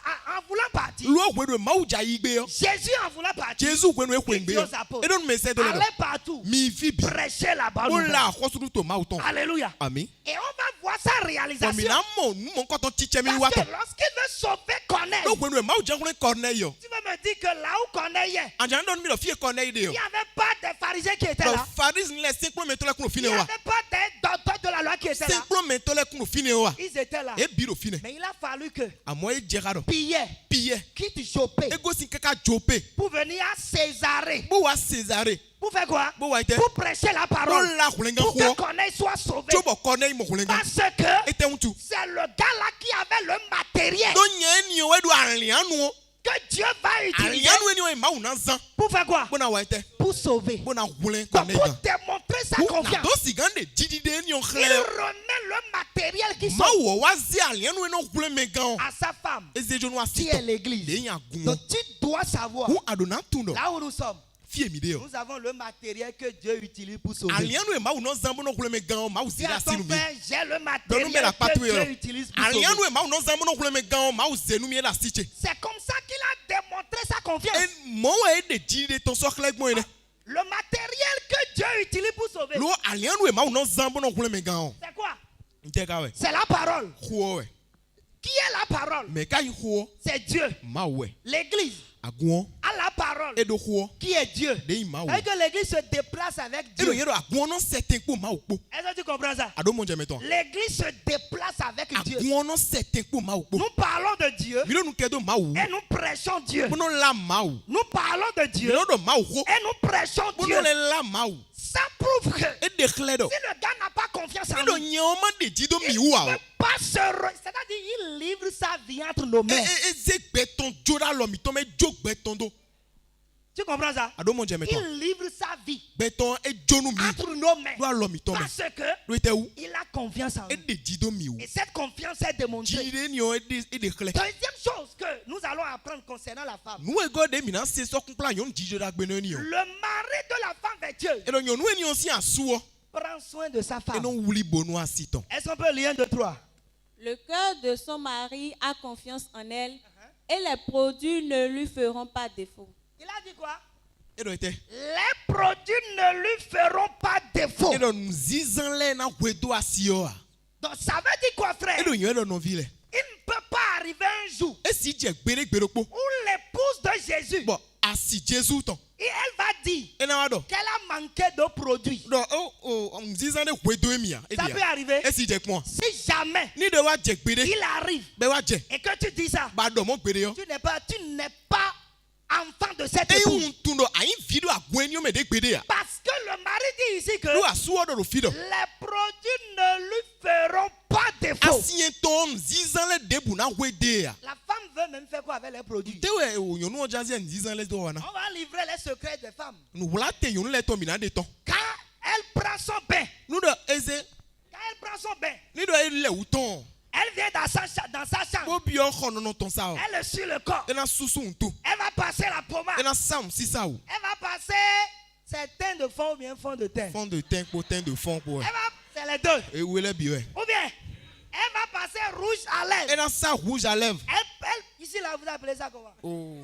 en voulant partir, Lo gwe do ma u ja igbe yo. Jésus en voulant partir, Jésus gwe no e il kwengbe dit yo. aux apôtres, E do nu me se do le do. allez partout, Mi fi bi. prêcher la bonne Bo nouvelle. la khosuru to ma u ton. Alléluia. Amen. Et on va voir sa So réalisation. mi na mo nu mo ko ton chiche mi wa Parce ton. que lorsqu'il veut sauver Corneille, Lo gwe no ma u jankule corner yo. tu veux me dire que là où Corneille est, Anjan don mi do fi corner de il yo. n'y avait pas des pharisiens qui étaient Donc là. Faris le simplement mentole kuno Il fine n'y wa. avait pas des docteurs de la loi qui étaient là. Simplement mentole kuno fine wa. Ils étaient là. E biro fine. Mais il a fallu que Amo e jegado. Pierre Piye. quitte Jopé E go sin kaka jope. pour venir à Césarée. Bo wa Césaré. Pour faire quoi? Bo wa ite. Pour prêcher la Bo parole. la kulenga Pour que ho. Corneille soit sauvé. Jobo corner mo kulenga. Parce que E te untu. c'est le gars là qui avait le matériel Do nye ni o e do alianu. que Dieu va utiliser. Alianu ni o e ma u na zan. Pour faire quoi? Bo na wa ite. Pour sauver. Bo na kulen Donc, corner pour gan. démontrer sa Na confiance, do sigande jidi de ni o il khle. remet le matériel qui Ma sauve wo wa zi alianu e no kulen me gan. à sa femme, E ze jonu qui est asito. l'église. De nya gun. Donc tu dois savoir, Hu adona tundo. là où nous sommes, Fie mi de yo. nous avons le matériel que Dieu utilise pour sauver. Alianu e ma u no zan bo no kulen me gan. Ma u Dis zi à la ton sinu mi. frère, j'ai le Donne-nous matériel la que patrouille, Dieu alors. utilise pour sauver. Alianu e ma u no zan bo no kulen me gan. Ma u ze nu mi e la siche. C'est comme ça qu'il a démontré sa confiance. E mo e de jiri de ton sokle gbo ene. Le matériel que Dieu utilise pour sauver, Lo alianu e ma u no zan bo no kulen me gan. c'est quoi? Nte ka we. C'est la parole. Khuo we. Qui est la parole? Me ka yi khuo. C'est Dieu. Ma we. L'église Agun. a la parole E do khuo. qui est Dieu. De yi ma we. Et que l'église se déplace avec E do Dieu. yero agun no certain po ma u po. Est-ce que tu comprends ça? Ado mo je meton. L'église se déplace avec Dieu. Agun no certain po ma u po. Nous parlons de Dieu Mi no nu ke do ma u. et nous prêchons Dieu. Mo no la ma u. Nous parlons de Mi Dieu no do ma u kho. et nous prêchons Mo Dieu. no le la ma u. Ça prouve que E de khle do. si le gars n'a pas confiance Mi en do lui, nye o ma de jido mi il wa ne o. peut pas se... C'est-à-dire il livre sa vie entre nos mains. E ze gbeton jora lo mi to me jo gbeton do. Tu comprends ça? Ado mo je meton. Il livre sa vie Gbeton e jonu mi. entre nos mains. Do alo mi to me. Parce que Lo ite wu. il a confiance en E nous. de jido mi o. Et cette confiance est démontrée. Jire ni o e de khle. Deuxième chose que nous allons apprendre concernant la femme. Nu e go de mi na se so kun plan yon jijo da gbe ni o. Le mari de la femme vertueuse E do yon nu eni on si asu o. prend soin de sa E femme. no wuli bonu asiton. Est-ce qu'on peut lire 1, 2, 3? Le cœur de son mari a confiance en elle et les produits ne lui feront pas défaut. Il a dit quoi? Edo ete. Les produits ne lui feront pas défaut. Edo nzizan le na wedo asio a. Donc ça veut dire quoi, frère? Edo nyo edo novile. Il ne peut pas arriver un jour Esi je gbere gberokpo. où l'épouse de Jésus, Bon, asi Jésus ton. et elle va dire Ena wado. qu'elle a manqué de produits. Do o nzizan de wedo emia. Ça peut arriver. Esi je kwa. Si jamais Ni de wa je gbere. il arrive Be wa je. et que tu dis ça, Ba do mo gbere yo. tu n'es pas enfant de cette E épouse. un tundo ayin video agwenyo me de gbere ya. Parce que le mari dit ici que Lu asu odo ro fido. les produits ne lui feront pas défaut. Asien ton nzizan le debu na wede ya. La femme veut même faire quoi avec les produits? Tewe o yonu o jazi nzizan le do wana. On va livrer les secrets des femmes. Nu wala te yonu le to mi na de ton. Quand elle prend son bain, Nu do eze. quand elle prend son bain, Ni do ele uton. elle vient dans sa chambre. Bo bi o khono no ton sa o. Elle est sur le corps. Ena susu ntu. Elle va passer la pommade. Ena sam sisa o. Elle va passer ses teints de fond ou bien fond de teint. Fond de teint po teint de fond po. C'est les deux. E wele bi we. Ou bien, elle va passer rouge à lèvres. Ena sa rouge à lèvres. Ici là, vous appelez ça comment? Oh.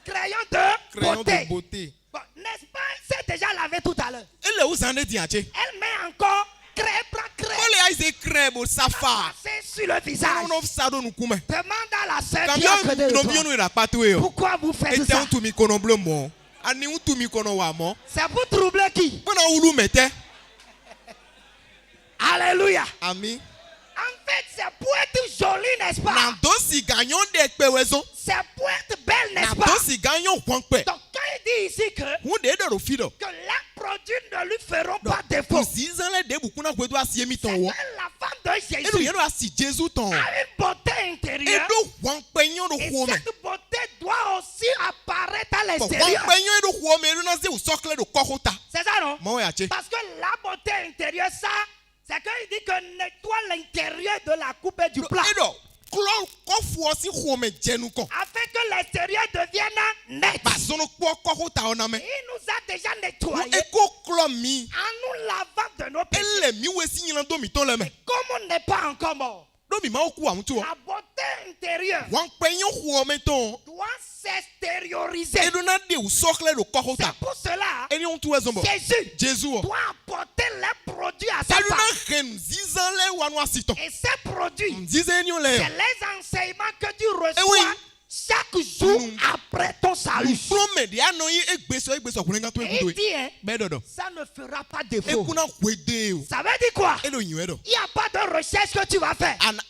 Crayon de Crayon beauté. de beauté. Bon, n'est-ce pas? C'est déjà lavé tout à l'heure. Ele o zande diache. Elle met encore crème. Ole aize crème safa. C'est sur le visage. Non sado nu kume. Demande à la sœur qui est à côté Kamyo de no toi. bionu ira patwe o. Pourquoi vous faites Ete ça? on tu mi kono bleu mo. Ani un tu mi kono wa mo. C'est pour troubler qui? Bona ulu mete. Alléluia. Ami. En fait, c'est pour être joli, n'est-ce Na pas? dosi ganyon de pewezo. C'est pour être belle, Na n'est-ce pas? dosi ganyon kwankpe. Donc quand il dit ici que Hunde de ro fido. les produits ne lui feront pas défaut, Nzizan le debu kuna kwedo asie mi c'est ton que wo. la femme de Enu Jésus yeno asi Jésus ton. a une beauté intérieure. Edo wankpenyo do Et huome. cette beauté doit aussi apparaître à Bon, l'extérieur. wankpenyo edo huome elu na ze usokle do kokota. C'est ça, non? Mo ya che. Parce que la beauté intérieure, ça, c'est qu'il dit que nettoie l'intérieur de la coupe et du plat. Edo klo kofu osi huome jenu kon. Afin que l'extérieur devienne net. Ba zono kpo kokota ona me. Il nous a déjà Ou nettoyé eko klo mi. en nous lavant de nos péchés. Ele mi wesi nyina do mi ton le me. Comme on n'est pas encore mort, Do mi ma oku amutu o. la beauté intérieure Wankpenyo huome ton. doit s'extérioriser. Edo na de usokle do kokota. C'est pour cela Eni on tu ezombo. Jésus Jésus o. doit apporter les produits à sa Salu na femme. ren nzizan le wanu asiton. Et ces produits, Nzizan eni o le. c'est les enseignements que tu oui. reçois chaque jour après ton salut. Prome de anoyi egbeso kulenga to Et egudo. il dit, hein, Bedodo. ça ne fera pas défaut. Ekuna kwede o. Ça veut dire quoi? Edo yin edo. Il n'y a pas de recherche que tu vas faire. Ana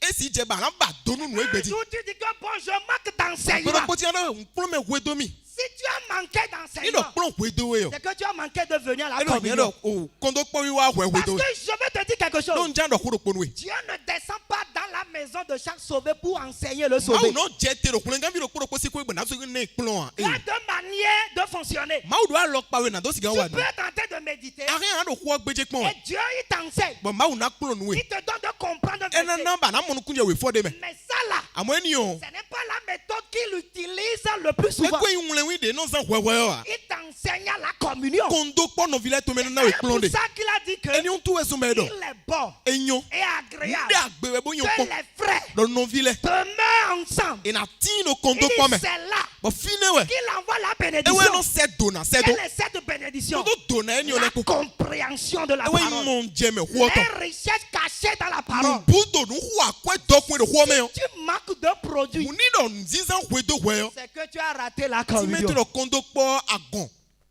esi je ba ba donu nu Un egbeji. jour, tu dis que bon, je manque Pero d'enseignement. poti ana prome wedo mi. Si tu as manqué Edo d'enseignement, plon wedo e o. c'est que tu as manqué de venir à la Edo yin communion. edo o kondo po wi wa Parce wedo. que je vais te dire quelque chose. Don jando kuro ponwe. Dieu ne descend pas dans la maison de chaque sauvé pour enseigner le Ma sauvé. no je te ro kulenga mi ro kuro posi ko egbe na so ne plon a. Il y a deux manières de fonctionner. Ma do alok pa we na do siga Tu wa. peux être en train de méditer Arin ado ko gbeje pon. et Dieu il t'enseigne. Bon ma una plon nu Il e. te donne de comprendre. un Ena verset. namba na monu kunje we for de me. Mais ça là, Amo eni o. ce n'est pas la méthode qu'il utilise le plus souvent. Ekwe yin wi de no san wewe o. Il t'enseigne à la communion. Kondo po no vile to me na we C'est plon pour de. ça qu'il a dit que Eni on tu ezo me do. il est bon Enyo. et agréable Nde agbewe bo yon que pon. les frères Don non vile. demeurent ensemble. E na tin no Il kondo dit po me. c'est là Bo fine we. qu'il envoie la Ewe bénédiction. no se dona se do. Quelle est cette bénédiction? Do dona eni o La le ko. compréhension de la Ewe parole. mon jeme huoto. Les richesses cachées dans la parole. Budo nu hu akwe dokwe de huome yo. Tu manques de produits. Muni do nzizan wedo we yo. C'est que tu as raté la Ti mete communion. do kondo po agon.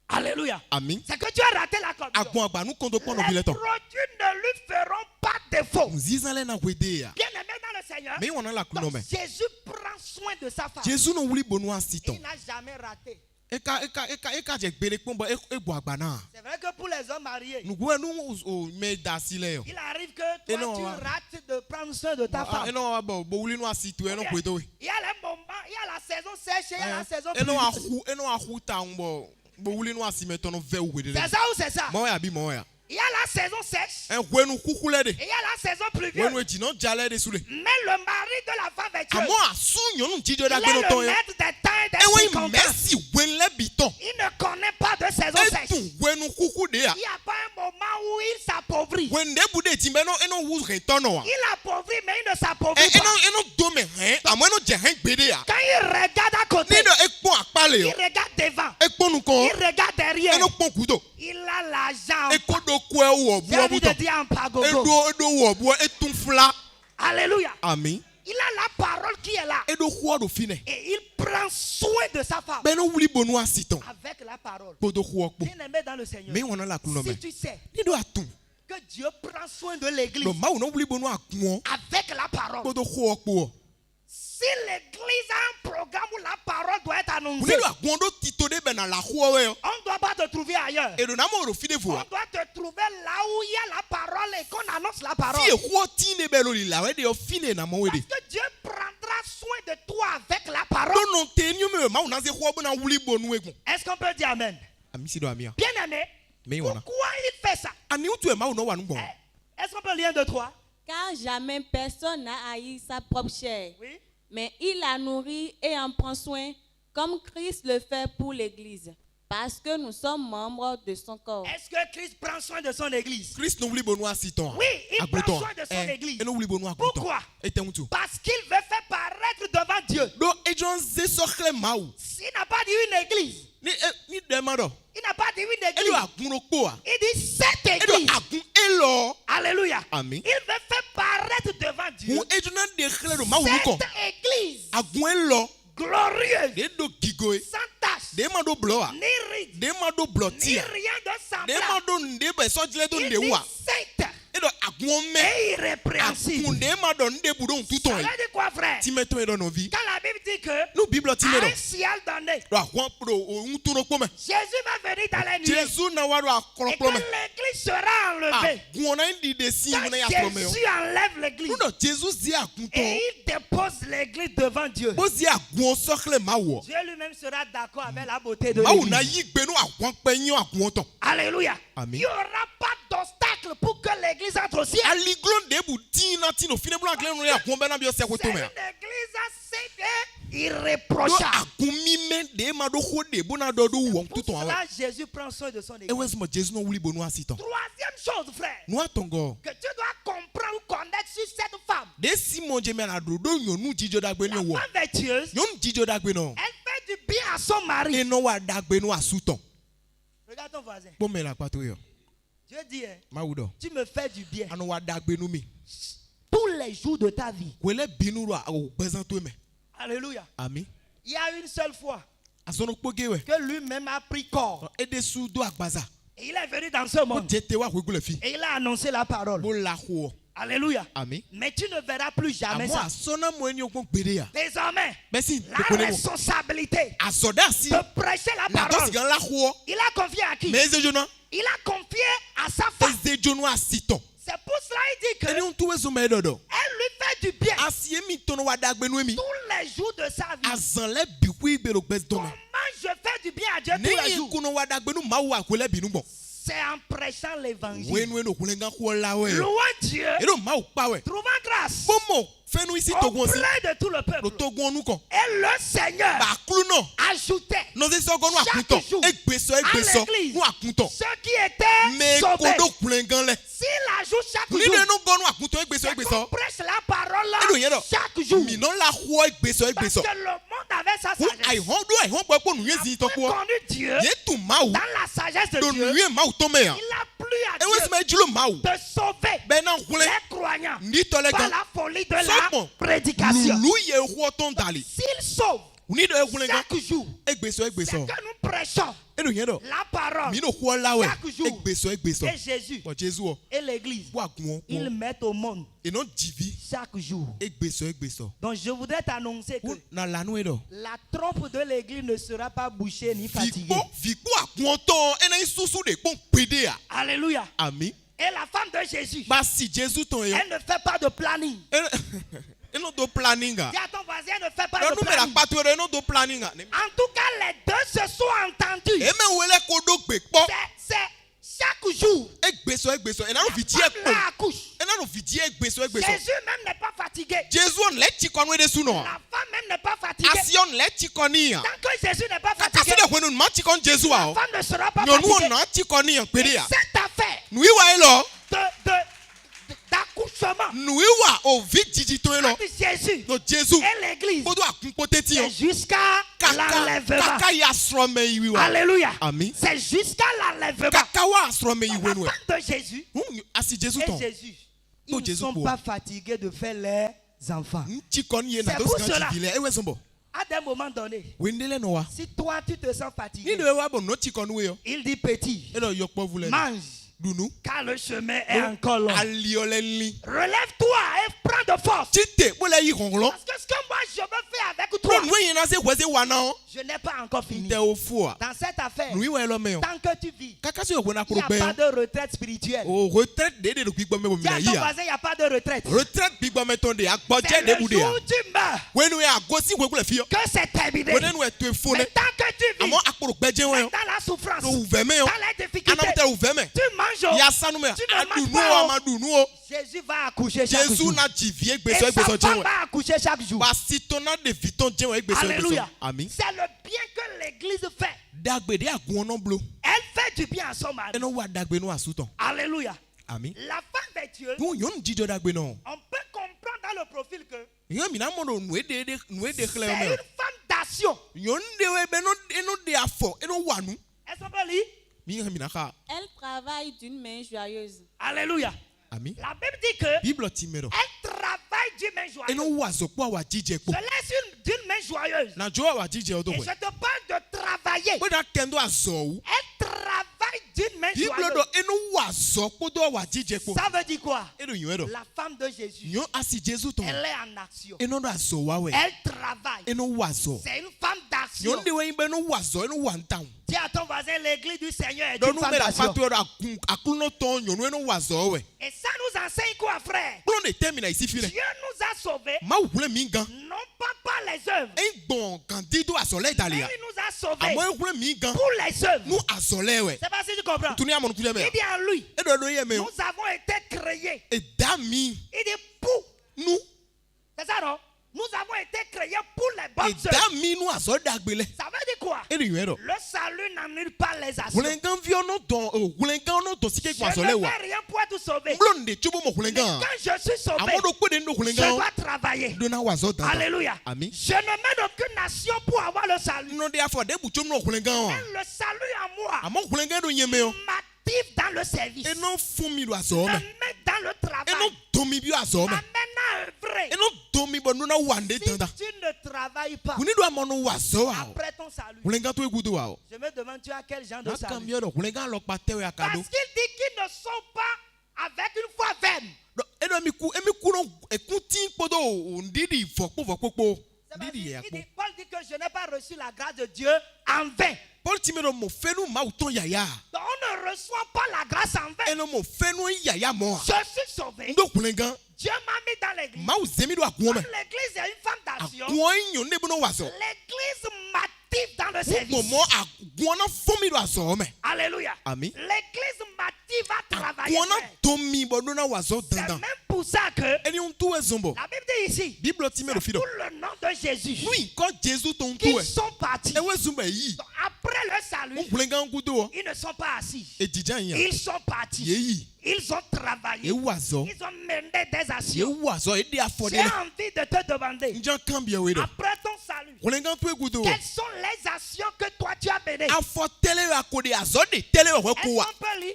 Alléluia. Amin. C'est que tu as raté la communion. Agon agba nu kondo po no Les vile ton. produits ne lui feront pas défaut. Nzizan le na wede ya. Bien aimé dans le Seigneur. Me wana la kuno Donc, me. Jésus prend soin de sa femme. Jésus no wuli bonu asiton. Il n'a jamais raté. Eka je gbere pon bo egbo agba na. C'est vrai que pour les hommes mariés, Nugu nu o me da sile yo. il arrive que Et toi non, tu hein. rates de prendre soin de ta Ah, femme. eno bo wuli nu asitu eno kwedo we. Il y a les moments, il y a la saison sèche et il y a la saison Eno ahu ta bo wuli nu asimeto no ve we de. C'est ça ou c'est ça? Mo ya bi mo ya. Il y a la saison sèche En wenu kukule de. et il y a la saison pluvieuse. Wenu e jino jale de sule. Mais le mari de la femme est Dieu. Amo asu nyonu jijo Il da est gbeno ton le yo. maître des temps et des Ewe circonstances. merci wenle biton. Il ne connaît pas de saison sèche. Etu wenu kuku de ya. Il n'y a pas un moment où il s'appose appauvrit. When they put it, you know who's returning. Il appauvrit, mais il ne s'appauvrit pas. Quand il regarde à côté, il regarde devant, il regarde derrière. Il a l'argent. J'ai envie de dire en pagogo. Alléluia. Amen. Il a la parole qui est là. Et il prend soin de sa femme. Avec la parole. Bien aimé dans le Seigneur. Si tu sais que Dieu prend soin de l'église avec la parole. Si l'église a un programme où la parole doit être annoncée, on ne doit pas te trouver ailleurs. On doit te trouver là où il y a la parole et qu'on annonce la parole. Parce que Dieu prendra soin de toi avec la parole. Est-ce qu'on peut dire amen? Bien aimé, pourquoi il fait ça? Est-ce qu'on peut lire 2, 3? Car jamais personne n'a haï sa propre chair. Oui. Mais il la nourrit et en prend soin, comme Christ le fait pour l'Église, parce que nous sommes membres de son corps. Est-ce que Christ prend soin de son Église? Oui, il prend soin de son Église. Pourquoi? Parce qu'il veut faire paraître devant Dieu. S'il n'a pas dit une église, il n'a pas dit une église, il dit cette église. Alléluia. Amen. Il veut faire paraître devant Dieu cette église glorieuse, sans tache, ni ride, ni rien de semblable. Il dit sainte et irrépréhensible. Ça veut dire quoi, frère? Quand la Bible dit que à un ciel donné, Jésus va venir dans les nuées et quand l'église sera enlevée, quand Jésus enlève l'église et il dépose l'église devant Dieu, Dieu lui-même sera d'accord avec la beauté de l'église. Alléluia. Amen. Il n'y aura pas d'obstacle pour que l'église entre au ciel. C'est une église sainte et irréprochable. Pour cela, Jésus prend soin de son église. Troisième chose, frère, que tu dois comprendre ou connaître sur cette femme. La femme vertueuse, elle fait du bien à son mari. Regarde ton voisin. Dieu dit, tu me fais du bien tous les jours de ta vie. Alléluia. Amen. Il y a une seule fois que lui-même a pris corps. Et il est venu dans ce monde. Et il a annoncé la parole. Alléluia. Amen. Mais tu ne verras plus jamais ça. Désormais, la responsabilité de prêcher la parole, il a confié à qui? Il a confié à sa femme. C'est pour cela qu'il dit que elle lui fait du bien tous les jours de sa vie. Comment je fais du bien à Dieu tous les jours? C'est en prêchant l'évangile. Louant Dieu, trouvant grâce auprès de tout le peuple. Et le Seigneur ajoutait chaque jour à l'église ceux qui étaient sauvés. S'il ajoute chaque jour, c'est qu'on prêche la parole chaque jour. Parce que le monde avait sa sagesse. A connu Dieu dans la sagesse de Dieu. Il a plu à Dieu de sauver les croyants par la folie de la prédication. S'il sauve chaque jour, c'est que nous prêchons la parole chaque jour. Et Jésus et l'église, ils mettent au monde chaque jour. Donc je voudrais t'annoncer que la trompe de l'église ne sera pas bouchée ni fatiguée. Alléluia. Amen. Et la femme de Jésus, elle ne fait pas de planning. Dis à ton voisin, elle ne fait pas de planning. En tout cas, les deux se sont entendus. C'est chaque jour. La femme la accouche. Jésus même n'est pas fatigué. La femme même n'est pas fatiguée. Tant que Jésus n'est pas fatigué, la femme ne sera pas fatiguée. Et cette affaire de nous wa o vite to elo Entre Jésus no Jésus et l'église, bodo akun poteti c'est o jusqu'à l'enlèvement. kaka ya sro me yiwi wa Alléluia. Amen. C'est jusqu'à l'enlèvement. kaka wa sro me yiwi La no femme de Jésus asi Jésus et ton Jésus, Oh, ils ne Jésus sont pour. pas fatigués de faire leurs enfants. nti kon ye na C'est to pour skan cela. ti vile ewe sombo À des moments donnés, wendele no wa si toi tu te sens ni fatigué, de wa bo no ti kon we yo il dit petit, e do yo po vule mange, dunu car le chemin est encore long. aliole li Relève-toi et prends de force. tite bo le yi ronglon Parce que ce que moi je veux faire avec pro toi, nu yin na se kwese wa na o je n'ai pas encore fini. te o fu a Dans cette affaire, nu wa lo me o tant que tu vis, kaka so na il n'y pro a be pas de retraite spirituelle. o retraite de gbigbo me bo mi Dis na à yi ton a voisin, il n'y a pas de retraite. retraite gbigbo me ton de agboje C'est de le bude a jour où tu meurs wenu ya gosi we kule fi yo que c'est terminé. wenu e to efo ne Mais tant que tu vis amo akporo gbeje won yo dans la souffrance, no uve me yo dans les difficultés, anamte uve me tu manges. ya sanu me Tu ne manges adunu pas, o oh. amadunu o Jésus va accoucher chaque Jésus jour. na jivie Et gbeso sa egbeso je femme we va accoucher chaque jour. basitona de viton je we egbeso egbeso Alléluia. amen C'est le bien que l'église fait. dagbe de agun ono blo Elle fait du bien à son mari. eno wa dagbe no asuton Alléluia. amen La femme vertueuse, nu yon jijo dagbe no on peut comprendre dans le profil que yon mi na mo no nu ede c'est khle une me femme d'action. yon de we be no eno de afo eno wanu Elle s'appelle Lee. mi mi na ka Elle travaille d'une main joyeuse. Alléluia. amen La Bible dit que bible ti mero elle travaille d'une main joyeuse. eno wa zo po wa jije po Je laisse d'une main joyeuse. na jo wa jije odo Et we je te parle de travailler. we da kendo azo Elle travaille d'une main bible do joyeuse. eno wa zo po do wa jije po Ça veut dire quoi? eno yin edo La femme de Jésus, yon asi Jésus ton elle est en action. eno do azo wa we Elle travaille. eno wa zo C'est une femme d'action. yon de we be no wa zo eno wa ntan Dis à ton voisin, l'église du Seigneur est do une nu femme me da d'action. patu do akun no ton yon eno wa zo we Et ça nous enseigne quoi, frère? bro ne termina isi fi Dieu le nous a sauvés, ma wule mi gan non pas par les œuvres, en gbon kan dido azole mais dalia il nous a sauvés amo wule mi gan pour les œuvres. nu azole we C'est pas si tu comprends. tuni amonu kuje me Il dit en lui, e do ye me nous avons été créés. e da mi Il dit pour. nu C'est ça, non? Nous avons été créés pour les bonnes e œuvres. da mi nu azo dagbele Ça veut dire quoi? e yin edo Le salut n'annule pas les actions. wule gan vi ono don wule gan ono don sike Je kwa ne azole wa fais rien pour être sauvé. bro ne chubo mo wule Mais gan quand je suis sauvé, amo do pe de no wule je gan dois travailler. do na wa zo dan Alléluia. amen Je ne mène aucune action pour avoir le salut. no de afo de bu chum no wule gan wa Mais le salut en moi amo wule gan do yin me o m'active dans le service. e no fun mi do azo Me me met dans le e no travail. don mi bi azo me M'amène à œuvrer. e no don mi bo no na wande Si tanda tu ne travailles pas wuni do amono wa zo wa o après ton salut, wule gan to egudo wa o je me demande tu as quel genre de na kan salut? mi do wule gan lo pa tewe Parce akado qu'il dit qu'ils ne sont pas avec une foi vaine. edo mi ku no ekun tin podo ndidi fokpo C'est pas ndidi dit- ya il po dit- Paul dit que je n'ai pas reçu la grâce de Dieu en vain. Paul ti me do mo fenu ma uton yaya Donc on ne reçoit pas la grâce en vain. eno mo fenu yaya mo Je suis sauvé. ndo wule gan Dieu m'a mis dans l'église. ma u zemi do akun me L'église est une femme d'action. akun yin ne bu no wa zo L'église m'active dans le wo service. mo akun na fun mi do azo me Alléluia. Amen. L'église m'active à travailler. akun na frère. don mi bo do na wa zo C'est dandan même pour ça que eni un tu ezombo la Bible dit ici, bible ti me do c'est fido pour le nom de Jésus, oui ko Jésus ton tu qu'ils e sont partis. ewe zumba yi Donc, après le salut, o wule gan gudo o ils ne sont pas assis. e jijan yan Ils sont partis. yeyi Ils ont travaillé. e wa zo Ils ont mené des ye actions. wa zo e de afode J'ai envie de te demander, njan kan bi we do après ton salut, wule gan tu egudo o quelles sont les actions que toi tu as menées? afọ tele akode azo de tele we Est-ce ko wa qu'on peut lire?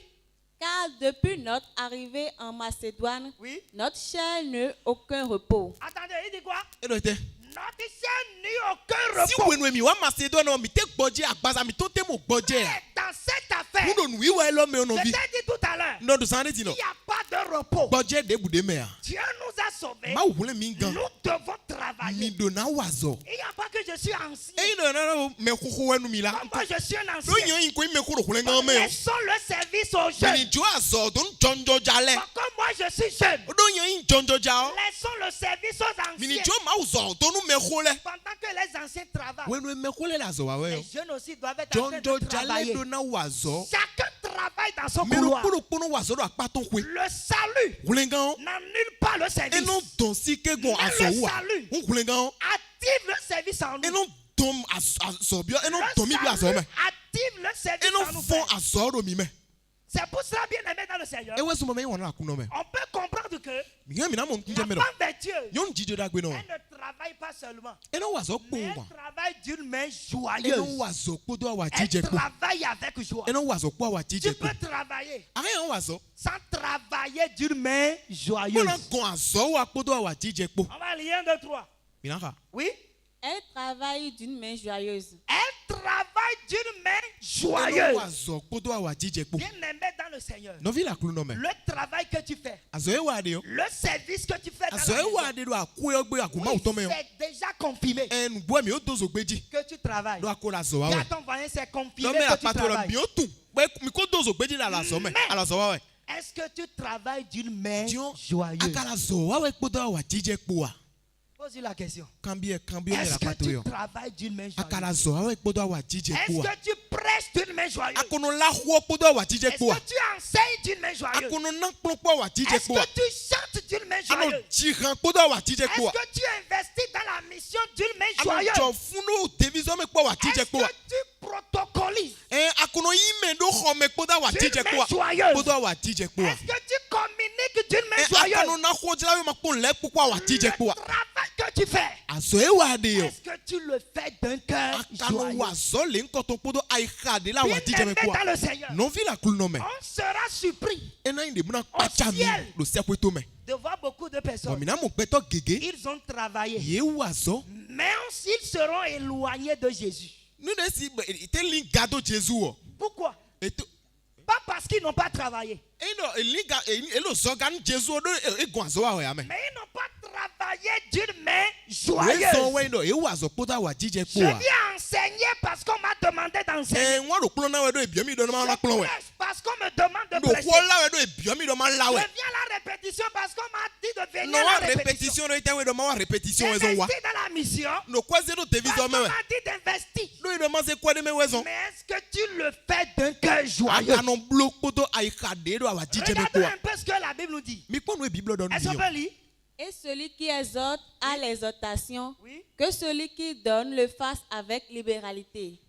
Car depuis notre arrivée en Macédoine, Oui. notre chair n'eut aucun repos. Attendez, il dit quoi? edo te Notre chair n'eut aucun si repos. wenu mi wa Macedon mi te gboje agbaza mi to te mo gboje Mais dans cette affaire, mu do nu iwa elo me ono je bi t'ai dit tout à l'heure, no do sanre ti no il n'y a pas de repos. gboje de bude me a Dieu nous a sauvés. ma wule mi gan Nous devons mi travailler. do na wa zo Il n'y a pas que je suis ancien. e no na me koko wenu mi la Comme moi, je suis un do ancien. yan yin ko me ko ro wule gan me o Laissons le service aux ni jeunes. jo azo do njonjo jale Comme moi, je suis jeune. do yan yin njonjo ja o Laissons le service aux mi ni anciens. jo ma uzo do nu me ko le Pendant que les anciens travaillent, wenu me ko le la zo wa we les o jeunes aussi doivent être en train njonjo de jale travailler. do na wa zo Chacun travaille dans son mi ro couloir. puro pono wa zo do apaton kwe Le salut wule gan o n'annule pas le service. eno don si ke gon Mais azo le wa salut un wule gan o active le service en nous. eno dom azo bio eno Le domi bi azo salut me active le service eno en nous. fon frère. azo do mi me C'est pour cela, bien aimé dans le Seigneur, ewe so me wona akuno me on peut comprendre sorte que Miguel mina mon la kunje mero. femme vertueuse, Nyon jijo da gbe no. elle ne travaille pas seulement, Eno wazo po mais elle wa. travaille d'une main Eno joyeuse. wazo po do wa Elle jije po. travaille avec joie. Eno wazo po wa Tu jije po. peux travailler Are yon wazo. sans travailler d'une main joyeuse. Mona gon azo wa po do wa jije po. On va lire 1, 2, 3. Mina ka. Oui. Elle travaille d'une main joyeuse. Elle travaille d'une main Eno joyeuse. wazo po do wa jije po. Bien aimé dans le Seigneur. No vi la kulu no me. Le travail que tu fais, Azo e wa de yo. le service que tu fais dans Azo la e maison, wa de do akoyo gbe akuma oui, uto me yo. c'est déjà confirmé Enu bo mi o dozo gbeji. que tu travailles. Do akola zo wa Et we. à ton voisin, c'est No confirmé me que tu apato lo travailles. mi o tu. Pe mi ko dozo gbeji la la zo me. Mais- Ala zo wa we. Est-ce que tu travailles d'une main Dion joyeuse? akala zo wa we po do wa jije po wa. Pose la question. Kambie ne Est-ce la que pato tu yo. travailles d'une main joyeuse? Akala zo wa we po do wa jije Est-ce po wa. que tu prêches d'une main joyeuse? Akono la ho po do wa jije Est-ce po wa. que tu enseignes d'une main joyeuse? Akono na kpon po wa jije Est-ce po wa. que tu chantes d'une main Ano joyeuse? jihan po do wa jije Est-ce po wa. que tu investis dans la mission d'une main Ano joyeuse? jo funu television me po wa jije Est-ce po wa. que tu protocolises? Akono ime do ho me po do wa D'une jije po main wa. joyeuse. Po do wa jije po wa. Est-ce que tu communiques d'une main Akono joyeuse? na ho jira we ma kpon le po wa jije po Le wa. travail que tu fais, Azo e wa de yo. est-ce que tu le fais d'un cœur Akano joyeux? wa zo le nkoto po do ai ha de la wa Bien jije me aimé po wa. dans le Seigneur, Non vi la kulu no me. on sera surpris Ena inde muna pacha mi ciel. lo se apoito me. de voir beaucoup de Bo personnes. mina mo peto gege. Ils ont travaillé, Ye wazo. mais ils seront éloignés de Jésus. Nous ne si ite lin gado Jésus o. Pourquoi? Eto Pas parce qu'ils n'ont pas travaillé, eno linga elo zogan Jésus do e gwanzo wa ya me. mais ils n'ont pas travaillé d'une main We joyeuse. so we no e wazo poda wa jije Je po a. viens enseigner parce qu'on m'a demandé d'enseigner. Nwa ro klo na we do ebiomi do ma Je na klo we. prêche parce qu'on me demande de Do prêcher. ko la we do ebiomi do ma la Je we. viens à la répétition parce qu'on m'a dit de venir No à wa la répétition. répétition do ite we do ma wa répétition we zo wa. J'investis dans la mission No kwa ze do parce television qu'on me we. m'a dit d'investir. Do do ma se kwa de me we zo. Mais est-ce que tu le fais d'un cœur joyeux? Akano blok poto ai khade do wa jije me po Regardez a. un peu ce que la Bible nous dit. Mi pon we Bible do Est-ce qu'on nous. peut lire? Et celui qui exhorte à l'exhortation, Oui. que celui qui donne le fasse avec libéralité.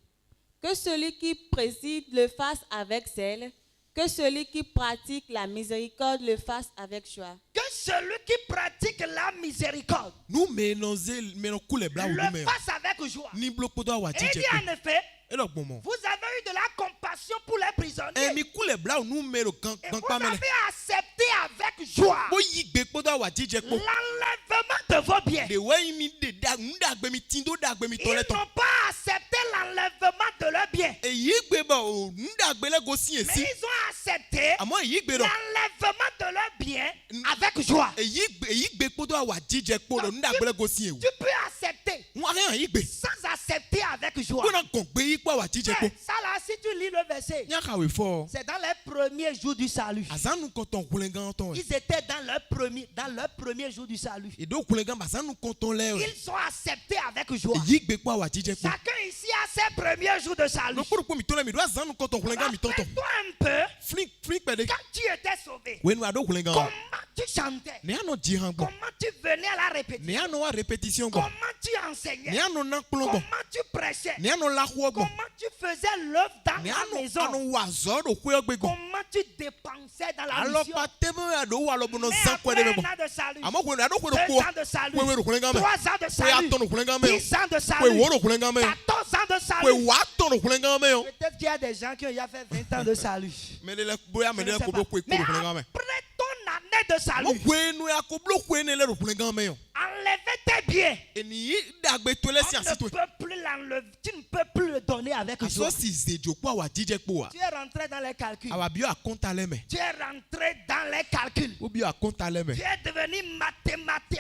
Que celui qui préside le fasse avec zèle. Que celui qui pratique la miséricorde le fasse avec joie. Que celui qui pratique la miséricorde Nous mélanger ménon coule bla ou le me. fasse avec joie. Ni blok poto wa Et jije il dit po. en effet, E lo pomo. vous avez eu de la compassion pour les prisonniers. Mi coule bla ou nous me lo kan Et kan vous pa me. avez accepté avec joie Bo yi gbe poto wa jije po. l'enlèvement de vos biens. De we mi de da nda gbe mi tindo da gbe mi Ils to le ton. n'ont pas accepté l'enlèvement de leurs biens. E yi gbe ba o nda gbe le go si Mais esi. ils ont accepté Amo yi gbe do. l'enlèvement de leurs biens avec joie. E yi gbe poto wa jije po do nda gbe le go si e. Tu peux accepter Won re yi gbe. sans accepter avec joie. Ko na kon gbe yi pa wa jije po. Mais ça là, si tu lis le verset, Nya ka we fo. c'est dans les premiers jours du salut. Azanu ko ton kulengan ton. Ils étaient dans leur premier jour du salut. E do kulengan ba zanu ko ton le. Ils ont accepté avec joie. E yi gbe pa wa jije po. Chacun ici a ses premiers jours de salut. No ko mi to le mi do azanu ko ton kulengan mi ton ton. Rappelle-toi un peu, Flink pe de. quand tu étais sauvé, We no ado kulengan. comment tu chantais, Ne ano jihan gbo. comment tu venais à la répétition, Ne ano wa répétition gbo. comment tu enseignais, Ne ano na kplo gbo. comment tu prêchais, Ne ano la ho gbo. comment tu faisais l'œuvre dans Ne la ano maison, ano wa zo do kwe gbe gbo. comment tu dépensais dans la Alors mission. pas temo ya do wa lo bono Mais zan kwe après de un me. an de salut, Amo kwe na do kwe do 2 ko. ans de salut, Kwe we do kulengan me. 3 ans de Kwe salut, aton do kulengan me. 10 ans de Kwe salut, wo do kulengan me. 14 ans de Kwe salut. wa ton do kulengan me yo. Peut-être qu'il y a des gens qui ont déjà fait 20 ans de salut. Me le boya me Je ne le sais ko pas. do kwe Mais do kulengan me. après ton année de Mo salut, kwe no ya ko blo kwe ne le do kulengan me yo. enlevez tes biens. Eni dagbe to le si On asi to. ne peut plus l'enlever. Tu ne peux plus le donner avec Aso joie. si zejo po wa jije po a. Tu es rentré dans les calculs. Awa bio akonta le me. Tu es rentré dans les calculs. Wo bio akonta le me. Tu es devenu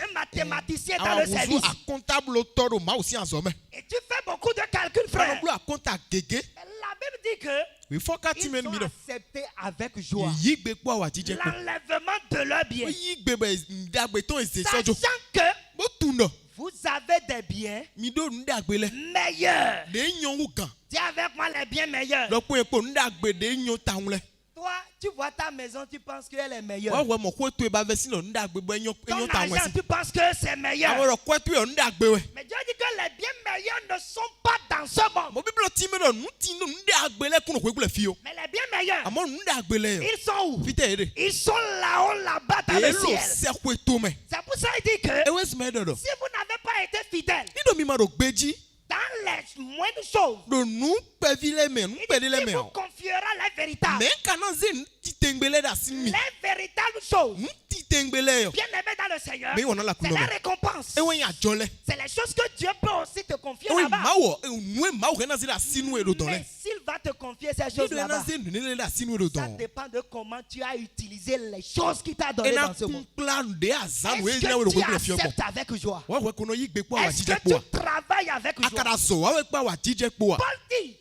mathématicien dans Awa le wuzu service. akontable toro ma aussi en zome. Et tu fais beaucoup de calculs, Frère, frère. blo akonta gege. La Bible dit que We fo ka ti ils men ont mi do. accepté avec joie Yi gbe po wa jije po. l'enlèvement de leurs biens. Yi gbe be ndagbe ton ese sojo. Sachant que Bo tuno. vous avez des biens Mi do ndagbe le. meilleurs. De nyon wu gan. Dis avec moi les biens meilleurs. Lo po epo ndagbe de nyon taun le. Toi, tu vois ta maison, tu penses qu'elle est Wa meilleure. we mo ko to e ba ve si no ndagbe bo nyon Ton taun argent, si. tu penses que c'est meilleur. Awo ro ko tu e ndagbe we. Mais Dieu dit que les biens meilleurs ne sont pas dans ce monde. Mo biblo ti me do nuti ndagbe le kun ko egule fi o. Mais les biens meilleurs, Amo ndagbe le yo. ils sont où? Fite ere. Ils sont là là-haut, là-bas dans le Elo ciel. sekwe tome. C'est pour ça qu'il dit que Ewe sme dodo. si vous n'avez pas été fidèle Nido mi maro gbeji. dans les moindres choses, Do nu pevile me, nu il pedile dit me. qu'il vous confiera les véritables. Mais kana zen ti tengbele da sin mi. Les véritables choses. Ti tengbele yo. Bien aimé dans le Seigneur, Mais on a la c'est couleur. la récompense. Ewe ya jole. C'est les choses que Dieu peut aussi te confier Ewe là-bas. mawo, nu mawo kana zi da sinu e do don le. Mais s'il va te confier ces Nido choses na là-bas, zen ne da sinu e do ça don. dépend de comment tu as utilisé les choses qu'il t'a données Ena dans ce monde. kunkla de azan we Est-ce na we do que tu ko fi obo. acceptes avec joie? Wa we kono yi gbe po wa Est-ce jije que po. tu travailles avec joie? Akara so wa we pa wa jije po. Paul dit,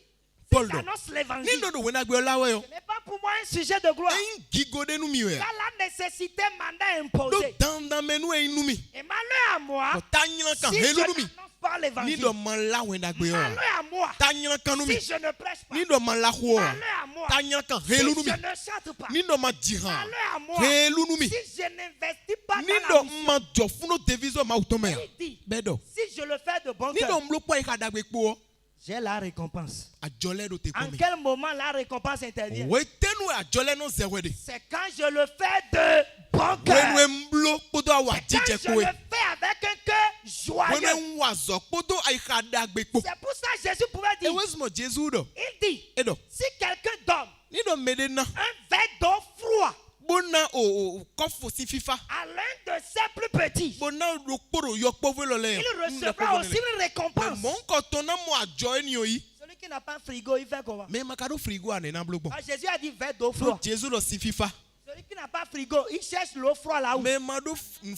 Paul il do. annonce l'évangile. Nido do we na gbe olawe yo. Ce n'est pas pour moi un sujet de gloire. En gigode nu mi we. Car la nécessité mandat Do imposé. dandan menu e nu mi. Et malheur à moi, Ko tanyina kan si je helu nu mi. n'annonce pas l'évangile. Nido man la we na gbe yo. Malheur à moi, Tanyina kan nu mi. si je ne prêche pas. Nido man la ho. Malheur à moi, Tanyina kan si je helu ne nu mi. chante pas. Nido ma jiran. Malheur à moi, Helu nu mi. si je n'investis pas dans Nido la mission. ma jo funo deviso ma utome ya. Il dit, Bedo. si je le fais de bon Nido cœur, mlo po e ka dagbe po. j'ai la récompense. Ajole do te En komi. quel moment la récompense intervient? We tenu ajole no zewede. C'est quand je le fais de bon cœur. Wenu mlo podo awa Quand jije je le po e. fais avec un cœur joyeux. Wenu wazo podo ai ka dagbe po. C'est pour ça que Jésus pouvait E dire, wes mo Jesu do. il dit, Edo. si quelqu'un donne Nido mede na. un verre d'eau froid Bona o kofo si fifa. à l'un de ses plus petits, Bona ro poro yo povo lo le. il recevra aussi une récompense. Mon ko tona mo ajo eni oyi. Celui qui n'a pas un frigo, il fait comment? Me makado frigo ane na blogbo. Ah, Jésus a dit verre d'eau So froid. Jesu do si fifa. Celui qui n'a pas de frigo, il cherche l'eau froide là où. Me mado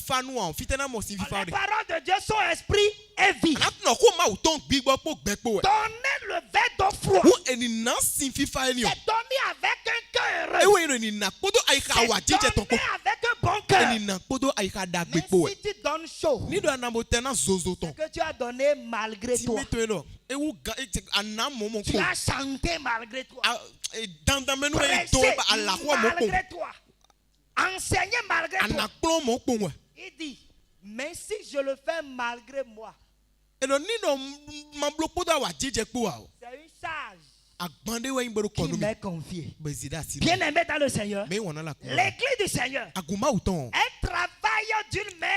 fanu an fitena mo si fifa Les de. paroles de Dieu sont esprit et vie. Anatno ko ma uton gbigbo po gbepo e. Donnez le verre d'eau froid. Wo eni na si fifa eni o. C'est donné avec un cœur heureux. Ewe eni na podo ai ka C'est wa jije ton ko. donné avec un bon cœur. Eni na podo ai ka dagbe Mais po e. si tu donnes chaud, Nido anamo tena zozo ton. c'est que tu as donné malgré Ti toi. meto eno. Ewu ga anamo mo Tu ko. as chanté malgré toi. Dandan menu e don Prêché ba ala ho mo ko. malgré toi. Enseigné malgré toi. Anakplo mo ko we. Il dit, mais si je le fais malgré moi, Edo nido mablo podo awa jije po a. c'est une charge Agbande we imbero qui kono mi. m'est confiée. Bezida si. Bien aimé dans le Seigneur, Me wona la ko. l'église du Seigneur, Aguma uton. elle travaille d'une main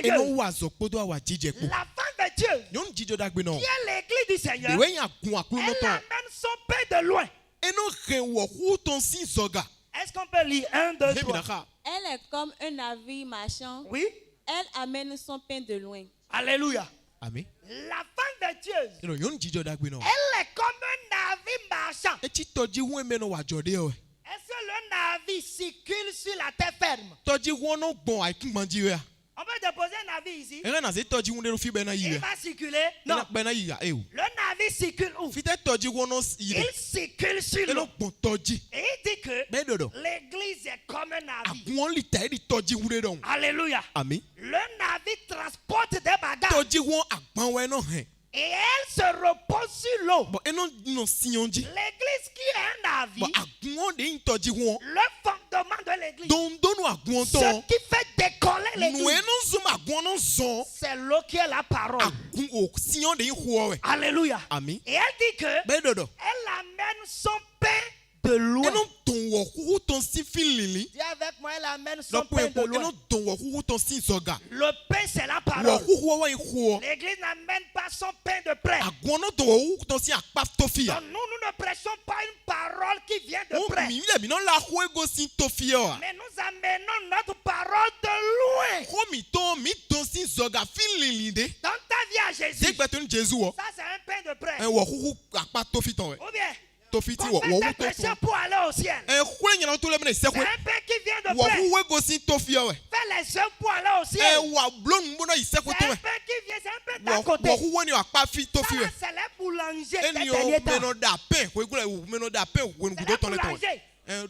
Eno joyeuse. wazo podo awa jije po. La femme de Dieu, Nyon jijo dagbe no. qui est l'église du Seigneur, De we ya gun aklu no elle ton. amène son pain de loin. Eno rewo huton si zoga. Est-ce qu'on peut lire 1, 2, Hemi 3? na ka. Elle est comme un navire marchand. Oui. Elle amène son pain de loin. Alléluia. Ami. La femme de Dieu, Eno nyon jijo dagbe no. elle est comme un navire marchand. Echi toji hu eme no wa jode o. Est-ce que le navire circule sur la terre ferme? Toji hu no gbon aikun manji we. On peut déposer un navire ici. Ena na se toji hu de fi be na yi Il we. va circuler. Non. Be na yi ya e o. Le navire circule où? Fite toji hu no yi. Il circule sur Eno l'eau. gbon toji. Et il dit que Be dodo. l'église est comme un navire. Agun li ta di toji hu de don. Alléluia. Ami. Le navire transporte des bagages. Toji hu agban we no hen. Et elle se repose sur l'eau. Bo eno no sionji. L'église qui est un Bo navire, agun de in toji hu. le fondement de l'église, Don no agun ce ton. qui fait décoller Nu l'église, eno zoom agun no zon. c'est l'eau qui est la parole. Agun o sion de in hu we. Alléluia. Ami. Et elle dit que Be dodo. elle amène son pain de loin. Eno ton wo hu ton si filili. Dis avec moi, elle amène son Lo pain de po loin. eno ton wo hu ton si zoga. Le pain, c'est la Wo parole. hu wa in hu. L'église n'amène pas son pain de près. Agun no ton wo hu ton si akpaf tofia. Donc nous ne prêchons pas une parole qui vient de O près. mi le mi no la hu ego si tofia. Mais nous amenons notre parole de loin. Ko mi ton si zoga filili de. Dans ta vie à Jésus, Se gbe ton Jesu o. ça c'est un pain de près. En wo hu akpa tofi ton we. Ou bien, Tofi ti wo comment wo t'es hu prêché ton. pour aller au ciel? En hu nyana to le me se C'est ko. un pain qui vient de Wo près. hu ego si tofia we. Fais les œuvres pour aller au ciel. En wa blon mbono ise ko C'est to un we. pain qui vient, c'est un pain d'à Wo côté. hu ni akpa fi tofi Ça, we. là, c'est les boulangers des Eni o derniers temps. meno da pen, we gula meno da pen we C'est ngudo les ton le ton. boulangers.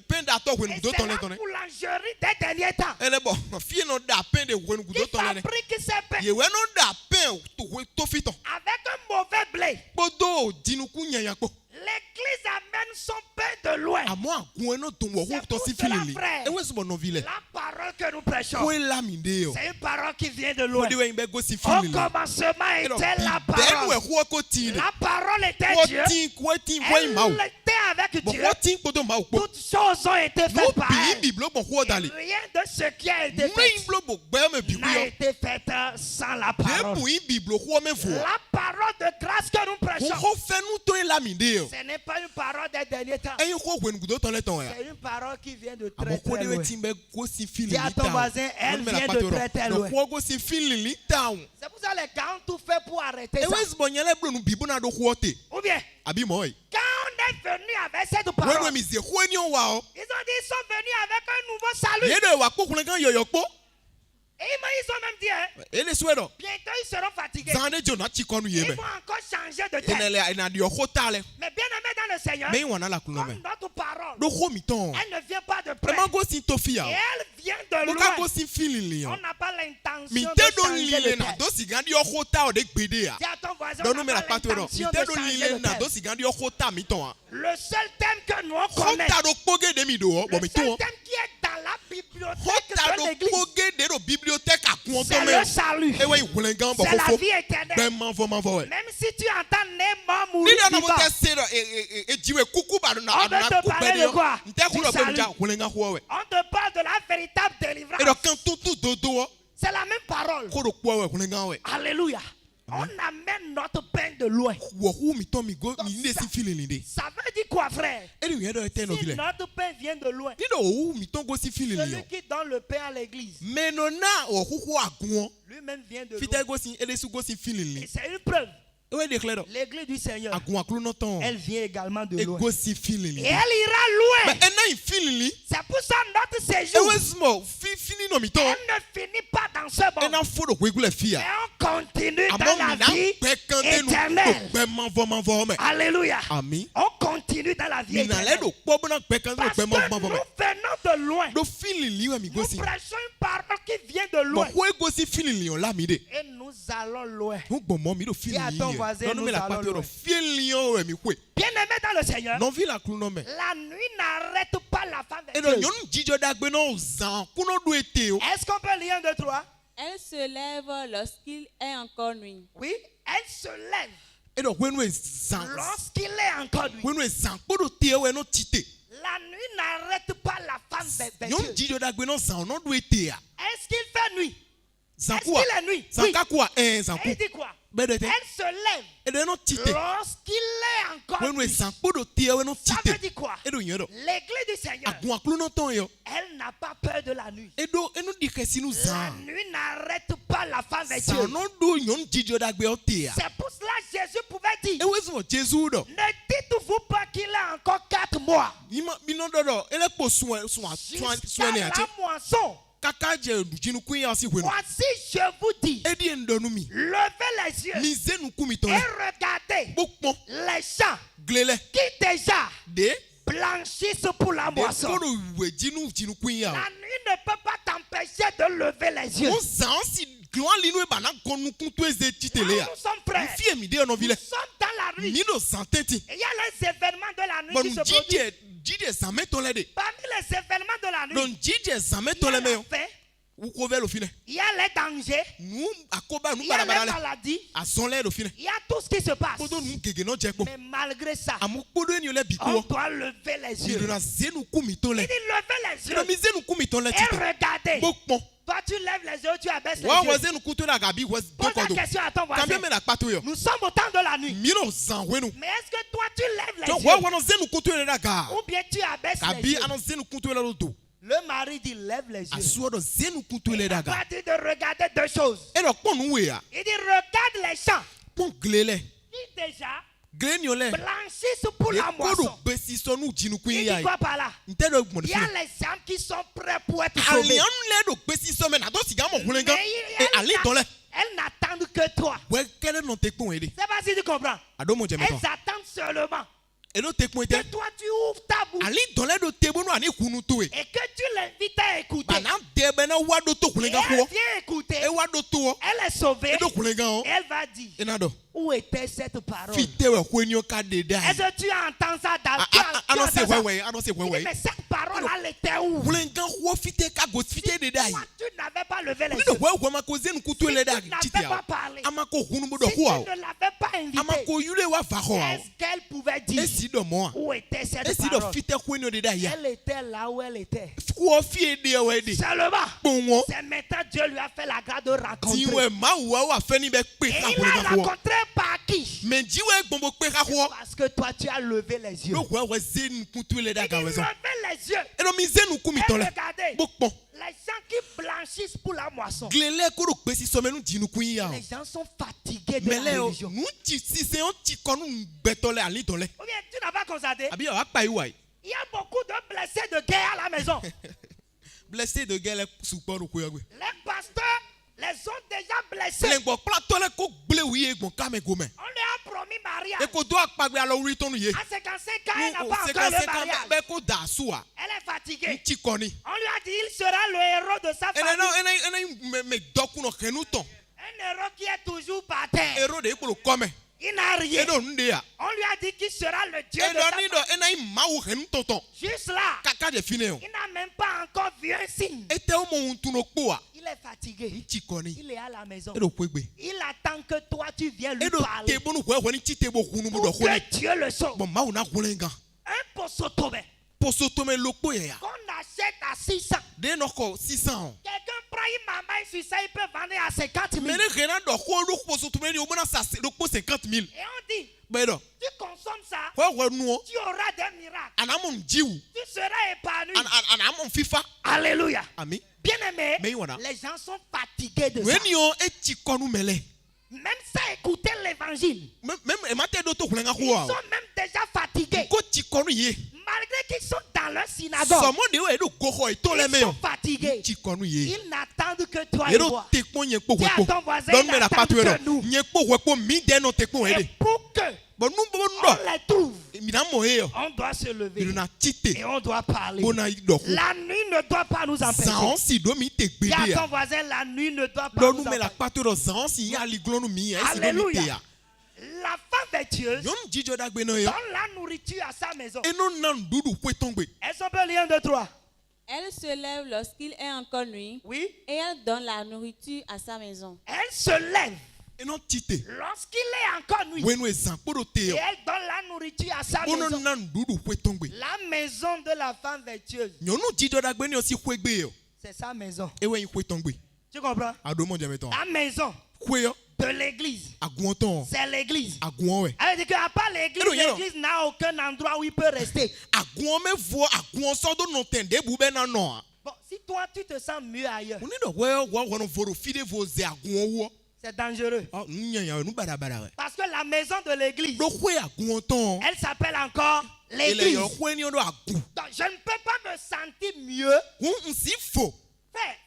Pen da to we Et ngudo c'est ton le la ton. boulangerie des derniers temps Ele bo, fie no da pen de we ngudo qui ton le. fabrique ces pains Ye we no da pen to we tofi ton. avec un mauvais blé. Bodo dinuku nyanya po. L'église amène son pain de loin. Amo agun eno ton wo hu C'est ton pour si cela, filili. frère. E we so no vile. La parole que nous prêchons, Ko la mi de o. c'est une parole qui vient de Ko loin. de we be go si Au filili. commencement était la Den we parole. hu ko ti de. La parole était Ko Dieu. ti ko ti we ma o. Elle était avec Bon, Dieu, quoi ting poto ma ukpo. toutes choses ont été No faites par bi elle. biblo bon quoi Et dali. rien de ce qui a été Mwen fait blo bon gbe me bibu n'a yo. été fait sans la De parole. bu biblo quoi me vo. La parole de grâce que nous Ko prêchons, ko fe nou to la mi de yo. ce n'est pas une parole des derniers temps. Eyin ko wen gudo ton le ton ya. C'est une parole qui vient de Amo très ko très de loin. we timbe ko si feel Dis à ton voisin, elle vient de très très loin. Ko go si feel li town. C'est pour ça que les gars ont tout fait pour arrêter E ça. wes bon yele blo nu bibu na do ko te. Ou bien, Abi moy. quand on est venu avec cette Wen parole, we mi ze ko ni on wa o. ils ont dit ils sont venus avec un nouveau salut. Ye de wa ko kun kan yoyo po. Et ils ont même dit, hein, E le swedo. bientôt ils seront fatigués. Zande jo na chi konu ye Ils me. vont encore changer de tête. Enele na di ko tale. Mais bien aimé dans le Seigneur, Me wana la kuno me. comme notre parole, Do ko mi ton. elle ne vient pas de près. Vraiment go si to Et fia. elle vient de Mo ka go loin. si feeling li On yo. n'a pas l'intention Mi de te do changer de lile na tête. do si gandi yo ko ta o de gbede ya. Dis à ton voisin, Don on nou n'a me la pas pato no. Mi l'intention te de do changer lile de na do tête. si gandi yo ko ta mi ton. Le seul thème que nous on Ko connaît, ta do poge de mi do o. Bo le mi seul ton. thème qui est dans la Ko bibliothèque ta de do l'église, poge de do bibliothèque a kun c'est to me. le salut. E we wulengan bo C'est la fofo. vie éternelle. Ben man fo we. Même si tu entends né mort Ni mourir na mo vivant, te se do e jiwe kuku ba na On veut te ku parler be de de. quoi? Nte ku Du do be salut. ja wulengan ko we. on te parle de la véritable E délivrance. do kan tutu dodo o. C'est la même parole. Ko do ku we wulengan we. Alléluia. On amène notre pain de loin. Wo hu mi ton mi go mi ne si feeling de. Ça veut dire quoi, frère? E di yen do te no Si vile. notre pain vient de loin, Ni do hu mi ton go si feeling celui yo. qui donne le pain à l'église, Mais non na o kuku agun. lui-même vient de Fite loin. go si ele su go si feeling Et li. c'est une preuve. E we declare L'église du Seigneur, agun aklu no ton. elle vient également de E loin. go si feeling Et li. elle ira loin. But ena in feeling li. C'est pour ça notre E séjour, we small feeling no mi ton. elle ne finit pas dans ce monde. Ena fo do ko igule Mais fia. on continue Amo dans mi la na vie pe kan de nu. éternelle. Pe man vo me. Alléluia. Ami. On continue dans la vie Mi na le éternelle. do po bona pe kan de Parce pe que man nous vo me. venons de loin. Do feeling li we mi go Nous si. prêchons une parole qui vient de Bon loin. ko e go si feeling li on la mi de. Et nous allons loin. Mo gbon mo mi do Dis feeling à li. ton voisin, Non me nous la allons pate do loin. feeling li we mi kwe. Bien-aimé dans le Seigneur, Non vi la klu no me. la nuit n'arrête pas la femme E de do Dieu. nyonu jijo dagbe no zan. Kuno do ete o. Est-ce qu'on peut lire un, deux, trois? Elle se lève lorsqu'il est encore nuit. Oui, elle se lève E do when we zan. lorsqu'il est encore nuit. When we zan ko do te we no tite. La nuit n'arrête pas la femme de Nyonu Dieu. jijo dagbe no zan no do ete ya. Est-ce qu'il fait nuit? Zan Est-ce kwa. qu'il est nuit? Zan Oui. ka kwa zan ku. Elle dit quoi? Be de te. Elle se lève E do no tite. lorsqu'il est encore When we nuit. zan ko do te we no Ça tite. veut dire quoi? E do yen do. L'église du Seigneur, Agun aklu no ton yo. elle n'a pas peur de la nuit. E do enu di kesi nu La zan. nuit n'arrête pas la femme de Zan Dieu. no do nyonu jijo dagbe o te ya. C'est pour cela que Jésus pouvait dire, E we zo Jesu do. ne dites-vous pas qu'il a encore 4 mois Mi no do do. Ele po suwe jusqu'à ne la ache. moisson. Kaka je jinu kun ya si wenu. Voici, je vous dis, E di endonu mi. levez les yeux Mi zenu ku mi ton. et regardez Bokpon. les champs Glele. qui déjà De. blanchissent pour la De moisson. ko do we jinu kun ya. La nuit ne peut pas t'empêcher de lever les yeux. O zan si gloire linu e bana gonu kun to eze titele ya. Nous sommes prêts. Mi fie mi de no Nous vile. sommes dans la nuit. Mi do santeti. Et il y a les événements de la nuit Bon qui se produisent. jije zame ton le de. Parmi les événements de la nuit, Don jije zame il y ton a le me la yo. faim, Ou ko ve lo fine. il y a les dangers, Nu akoba nu il y a barabara les le. maladies, Azon le do fine. il y a tout ce qui se passe. Podo nu gege no je po. Mais malgré ça, Amu podo eni le on biko. doit lever les Mi do yeux. na zenu ku mi ton le. Il dit levez les No mi yeux zenu ku mi ton le et tite. regardez. Bokpon. Toi, tu lèves les yeux, tu abaisses les Wa yeux. zenu ku to na gabi was Pose dokodo. la question à ton Kambia voisin. me na pato yo. Nous sommes au temps de la nuit. Mi no zan wenu. Mais est-ce que toi, tu lèves To les wa yeux no zenu ku to le da ga. ou bien tu abaisses les Kabi yeux? ano zenu ku to le do. Le mari dit lève les yeux. Asuo do zenu ku to Il le da n'a ga. pas dit de regarder deux choses. E do pon nu we ya. Il dit regarde les champs Pon glele. qui déjà Glele ni ole. blanchissent pour la Ye ko do moisson. besi so nu jinu ku Il ya. dit quoi par là? Nte do gbon Il y a fine. les âmes qui sont prêts pour être sauvées. Alian le do besi so me na do siga mo hulenga. Mais E ali ton le. elles n'attendent que toi. We kele no te pon ede. C'est pas si tu comprends. Ado mo je me Elles ton. attendent seulement E no te pon que ete. toi tu ouvres ta bouche Ali don le do te bonu ani kunu to e. et que tu l'invites à écouter. Bana de be na wa do to Et hulenga elle ko. vient écouter. E wa do to. Elle est sauvée. E do hulenga o. Et elle va dire, E na do. où était cette parole? Fite we ko enio ka de da. Est-ce que tu entends ça dans Ano se ça? wewe, ano se Il dit, wewe. mais cette parole, elle était où? Hulenga wo fite ka go fite de da. Toi, tu n'avais pas levé les Ni yeux, do hwe hwe ma ko zenu kutu si le tu da n'avais chite pas ya. parlé, Ama ko hunu bo si do tu ho a. ne l'avais pas Ama invité, ko yule wa va ho a. est-ce qu'elle pouvait dire Esi do mo a. où était cette Esi do parole? fite hwe no de da ya. Elle était là où elle était. Ko fie de we de. Seulement, Ponwo. c'est maintenant Dieu lui a fait la grâce de rencontrer. Ti we ma wa fe ni be pe Et ka il ko a le ho. rencontré par qui? Mais ji we gbon pe ka ho. Parce que toi, tu as levé les yeux. Do hwe hwe zenu kutu le da Il ga we so. levait les yeux. E do mi zenu ku mi Et to le. regardez, Bokpon. les gens qui blanchissent pour la moisson, Glele ko do pe si so menu dinu ku ya. les gens sont fatigués de Mais la le religion. nu ti si se on ti konu beto le ali to le. Ou bien tu n'as pas constaté? Abi wa pa iwa. Il y a beaucoup de blessés de guerre à la maison. Blessé de guerre support ko ya gbe. Les pasteurs les ont déjà blessés. Le gbo pla to le ko gble wi e gbon ka me go me. On lui a promis mariage. E ko do apagbe alo ri tonu ye. À 55 ans, elle n'a O pas se encore ka le se ka mariage. be ko da su a. Elle est fatiguée. Ti koni. On lui a dit il sera le héros de sa Ena famille. ena me doku no kenu ton. Un héros qui est toujours par terre. Ero de ko come. Il n'a rien. E do nde ya. On lui a dit qu'il sera le Dieu E de do sa ni famille. do ena ma wo kenu tonton. Juste là, Kaka de fine o. il n'a même pas encore vu un signe. E te o mo untu no po a. Il est fatigué. Ti koni. Il est à la maison. E do ko egbe. Il attend que toi tu viennes lui E do parler. te bonu hwe ni ti te bo hunu bo do Pour ho ni. que Dieu le sauve. Bon ma wo na ho lenga. Un poisson tombé Poso to me lokpo ya. qu'on achète à 600. De no ko 600. Quelqu'un prend une maman sur ça, il peut vendre à 50 000. Mais ne rena do ho lu poso to me ni o bona sa lokpo 50 000. Et on dit, Be do. tu consommes ça, Hwe nu o. tu auras des miracles. Anamon jiwu. Tu seras épanoui. Anamon fifa. Alléluia. Ami. Bien aimé, Mais voilà. les gens sont fatigués de ça. Weni o e ti konu mele. Même ça, écouter l'évangile. Même e mate do to hulenga Ils ho a. sont même déjà fatigués. Ko ti konu ye. Malgré qu'ils sont dans leur synagogue, Somo de o e do go ho e to le ils me sont o. fatigués. Ti konu ye. Ils n'attendent que toi E et do moi. te pon yen po Dis à wepo. ton voisin, Don il me la attend patu e que nous. do. Yen po wepo mi de no te pon e Et de. pour que Bon nu bo on ndo. les trouve, Mi na mo e o. on doit se Mi lever na tite. et on doit parler. Bona do ho. La nuit ne doit pas nous empêcher. Zan si do mi te gbe Dis à de ton ya. voisin, la nuit ne doit pas Lo nous nu me la empêcher. patu do zan si ya li glonu mi ya. Si do mi te Alléluia. ya. La femme vertueuse Yom jijo da gbe no yo. donne la nourriture à sa maison. E no nan dudu kwe tongbe. Est-ce qu'on peut lire 1, 2, 3? Elle se lève lorsqu'il est encore nuit Oui. et elle donne la nourriture à sa maison. Elle se lève E no tite. lorsqu'il est encore nuit. Wenu e zan po do te Et yo. elle donne la nourriture à sa Bono maison. nan dudu kwe tongbe. La maison de la femme vertueuse, Nyonu jijo da gbe ni o si kwe gbe yo. c'est sa maison. E we yin kwe tongbe. Tu comprends? Ado mo jame ton. La maison Kwe yo. de l'église, Agun ton. c'est l'église. Agun we. Elle dit qu'à part l'église, Hello, hello. l'église n'a aucun endroit où il peut rester. Agun me vo agun so do no ten de bu be na no. Bon, si toi tu te sens mieux ailleurs, Uni do we no voro fide vo ze agun wo. c'est dangereux. Ah nya ya nu bara bara we. Parce que la maison de l'église, Do kwe agun ton. elle s'appelle encore Ele l'église. yo kwe ni o do agun. Donc, je ne peux pas me sentir mieux. Hun si fo.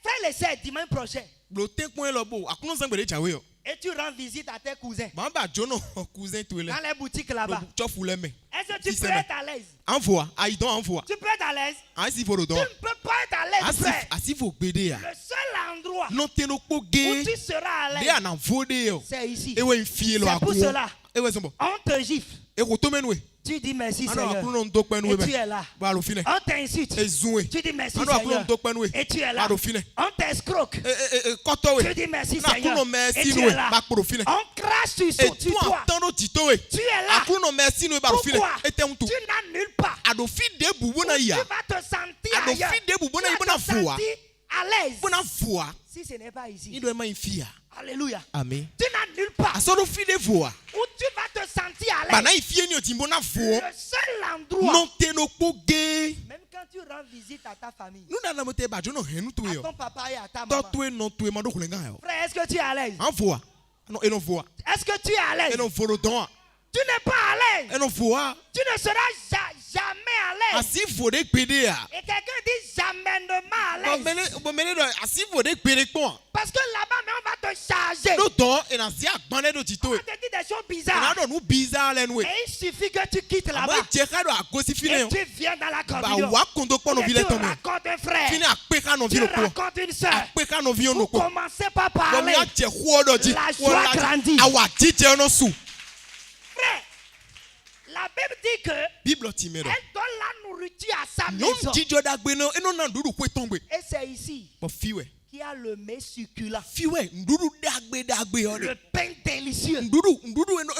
Fais l'essai dimanche prochain. Lo te kwen lo bo. Akun se gbere chawe yo. Et tu rends visite à tes cousins Ba ba jono cousin to ele. dans les boutiques là-bas. Chofu le me. Est-ce que tu Si peux c'est être à l'aise? Envoie. Ai don envoie. Tu peux être à l'aise? Ai si fo do Tu don. ne peux pas être à l'aise, frère. Asif fo gbede ya. Le seul endroit Non te no po où ge. tu seras à De l'aise, ana vode yo. c'est ici. E we fie lo C'est pour agun. cela. E we sombo. On te gifle. E ko to menwe. Tu dis merci, Ano akun Seigneur. no ndo penu Et we tu me. es là. Ba lo fine. On t'insulte. E zunwe. Tu dis merci, Ano akun no Seigneur. ndo penu we. Et tu es là. Ba lo fine. On t'escroque. Koto we. Tu dis merci, Na akun Seigneur. no Et merci tu no we. es là. Ba pro fine. On crache E sur tu toi. atando tito we. Tu es là. Akun no merci no we ba lo fine. Pourquoi? E te untu. Tu n'as nulle part. Ado fi de bubu na Tu ya. vas te sentir Ado ailleurs. fi de bubu na Tu ibona vas te voa. sentir à l'aise. Bona voa. Si ce n'est pas ici. Ni do ma infia. Alléluia. Amen. Tu n'as nulle part Aso fi de voa. où tu vas te sentir à Ba na l'aise. ifie ni o timbo na vo. Le seul endroit, Non te no po ge. même quand tu rends visite à ta famille, Nu na na mo te ba jono henu to à yo. ton papa et à ta To maman. to e no to e ma do kulenga yo. Frère, est-ce que tu es à l'aise? An voa. Non e no voa. Est-ce que tu es à E l'aise? no voro don. Tu n'es pas à l'aise. E no voa. Tu ne seras jamais à l'aise. Asi vo de gbede ya. Et quelqu'un dit jamais à l'aise. Bo mele do asi vo de gbede pon. Parce que là-bas, mais on va te charger. No don e na si agbane do tito On e. va te dire des choses Na bizarres. do nu bizarre le nu e. Et il suffit que tu quittes Ba là-bas. je ka do agosi fine Et yo. tu viens dans la Ba communion. wa kondo pon no Et vile tu ton mo. racontes un frère. Fine akpe ka no Tu vile ko. racontes une soeur. Akpe ka no vile no Vous ko. commencez par Bo parler. mi a je ho do ji. La joie grandit. Awa jije no su. Frère, la Bible dit que Bible ti me do. elle donne la nourriture à sa Nyom maison. jijo da gbe no e no na duru kwe tongbe. Et c'est ici Bo fiwe. qu'il y a as le mets succulent, fiwe ndudu dagbe le ode pain délicieux. ndudu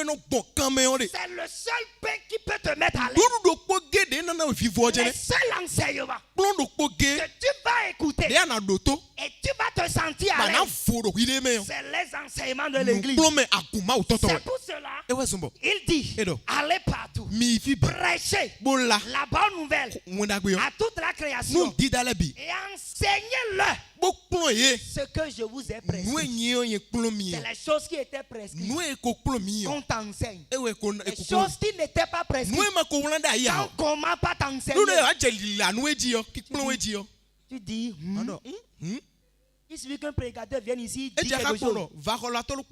eno bon kame ode C'est le seul pain qui peut te mettre à l'aise. ndudu do kpo gede nana vivo Le jene seul enseignement plon do kpo que ge tu vas écouter de ana doto et tu vas te sentir à bana l'aise, fo do ile me c'est les enseignements de l'église. plon me akuma utoto C'est pour cela ewe zumbo il dit Edo. allez partout, mi fi bi prêchez bola la bonne nouvelle won dagbe yo à toute la création nu didale bi et enseignez-le bo plon ye ce que je vous ai nu prescrit. enyi o ye plon mi C'est les choses qui étaient prescrites nu e ko plon mi qu'on t'enseigne. ewe ko Les choses qui n'étaient pas prescrites, nu e ma ko wlanda ya quand comment pas nu t'enseigner? de ajeli la nu eji yo ki plon eji yo Tu dis, ando il suffit qu'un prédicateur vienne ici, e dit je ka quelque chose. ko vakola tolu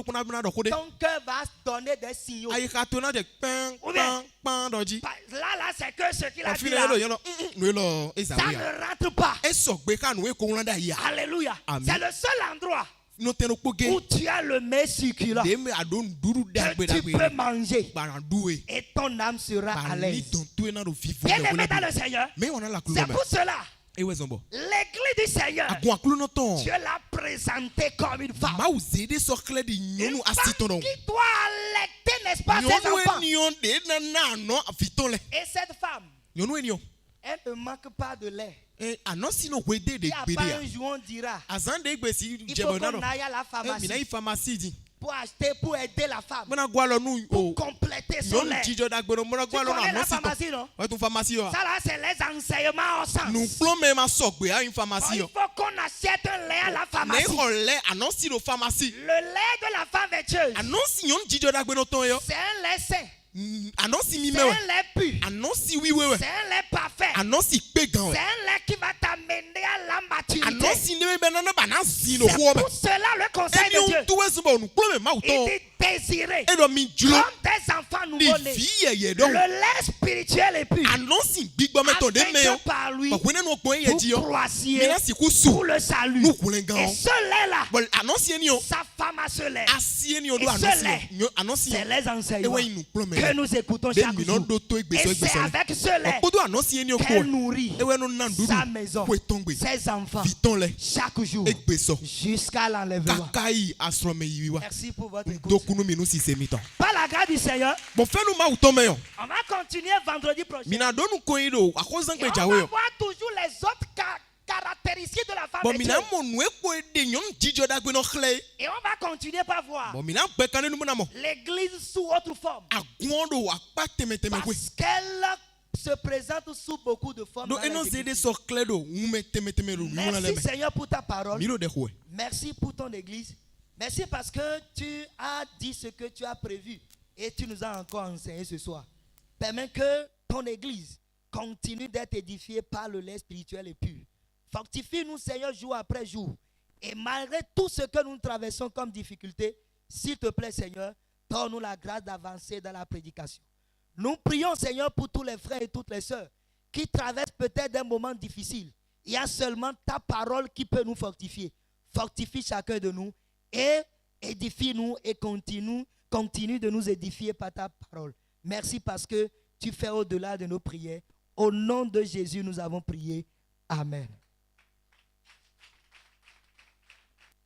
kuna bina do kode Ton cœur va donner des signaux. ayi ka to na de pan Ou bien- pan pan doji Là, c'est que ce qu'il a dit afile là, lo yo lo nu lo ça ezawe ya ne rentre pas. e so gbe ka nu e ko wlanda ya Alléluia. Amen. C'est le seul endroit no teno kpoge où tu as le mets succulent de me adon duru dagbe que tu peux dagbe manger bara duwe et ton âme sera à ba ni l'aise. ton tu na do vivo Bien de aimé dans wona le Seigneur, me wona la c'est kulo me pour cela, ewe zombo l'église du Seigneur, agun akulu no ton Dieu l'a présentée comme une femme. ma uzede so kle di Une nyonu femme asiton no qui doit allaiter, n'est-ce pas, ses nyonu enfants. enion de na na no afiton le Et cette femme, nyonu enion elle ne manque pas de lait. e anosi no wede de Il n'y a gbede pas ya un jour on dira, azan de gbe si il faut jebo na qu'on no aille à la e mina pharmacie i pharmacie di pour acheter, pour aider la femme, mona gwa lo nu pour o compléter son nyonu lait. jijo dagbe no mona Tu gwa lo na connais la anosi to pharmacie, non? wa tu pharmacie yo Ça là, c'est les enseignements au sens. nu plon me ma so gbe a une Oh, pharmacie il yo faut qu'on achète un lait à la na pharmacie. ihole anosi no pharmacie Le lait de la femme vertueuse, anosi nyonu jijo dagbe no ton yo c'est un lait sain, anosi mi c'est mewe un lait pur, anosi wiwewe c'est un lait parfait, anosi pe gan c'est we un lait qui va t'amener à la maturité. anosi ne be na na ba na si no C'est ho me pour cela le conseil de eni Dieu. un tuwe zubo nu plon me ma Il uton dit désirer e do mi julo comme des enfants ni nouveau-nés. fi yeye do Le lait spirituel est pur. anosi gbigbo me to de Afin me yo que par lui, ba kwene no gbon ye vous ji yo croissiez mi na si ku su pour le salut. nu kulen Et gan ce lait-là, bon anosi eni o sa femme a ce lait. asi eni o do Et anosi ce yo anosi C'est yo les e enseignements we inu plon me que nous écoutons de chaque mi no jour. do to Et egbeso c'est egbeso avec ce lait okodo anosi eni o qu'elle ko nourrit e we no na ndudu sa maison, ko etongbe ses enfants, viton le chaque jour, egbeso jusqu'à l'enlèvement. kakai asrome yiwa Merci pour votre écoute. dokunu minu si se mitan Par la grâce du Seigneur, bon fenu ma uton me yo on va continuer vendredi prochain. mina do nu ko yin do akozan Et pe on jawe va yo voir toujours les autres caractéristiques de la femme bon mina vertueuse. mo nu e ko de nyon jijo dagbe no khle Et on va continuer par voir bon mina gbe kan nu mo na mo l'église sous autre forme. agun do apa temeteme kwe Parce qu'elle se présente sous beaucoup de formes. do dans les eno écritures. zede so khle do ume temeteme do mi wona Merci leme Seigneur pour ta parole. miro de hoe Merci pour ton église. Merci parce que tu as dit ce que tu as prévu et tu nous as encore enseigné ce soir. Permets que ton église continue d'être édifiée par le lait spirituel et pur. Fortifie-nous Seigneur jour après jour. Et malgré tout ce que nous traversons comme difficulté, s'il te plaît Seigneur, donne-nous la grâce d'avancer dans la prédication. Nous prions Seigneur pour tous les frères et toutes les sœurs qui traversent peut-être des moments difficiles. Il y a seulement ta parole qui peut nous fortifier. Fortifie chacun de nous et édifie-nous et continue de nous édifier par ta parole. Merci parce que tu fais au-delà de nos prières. Au nom de Jésus, nous avons prié. Amen.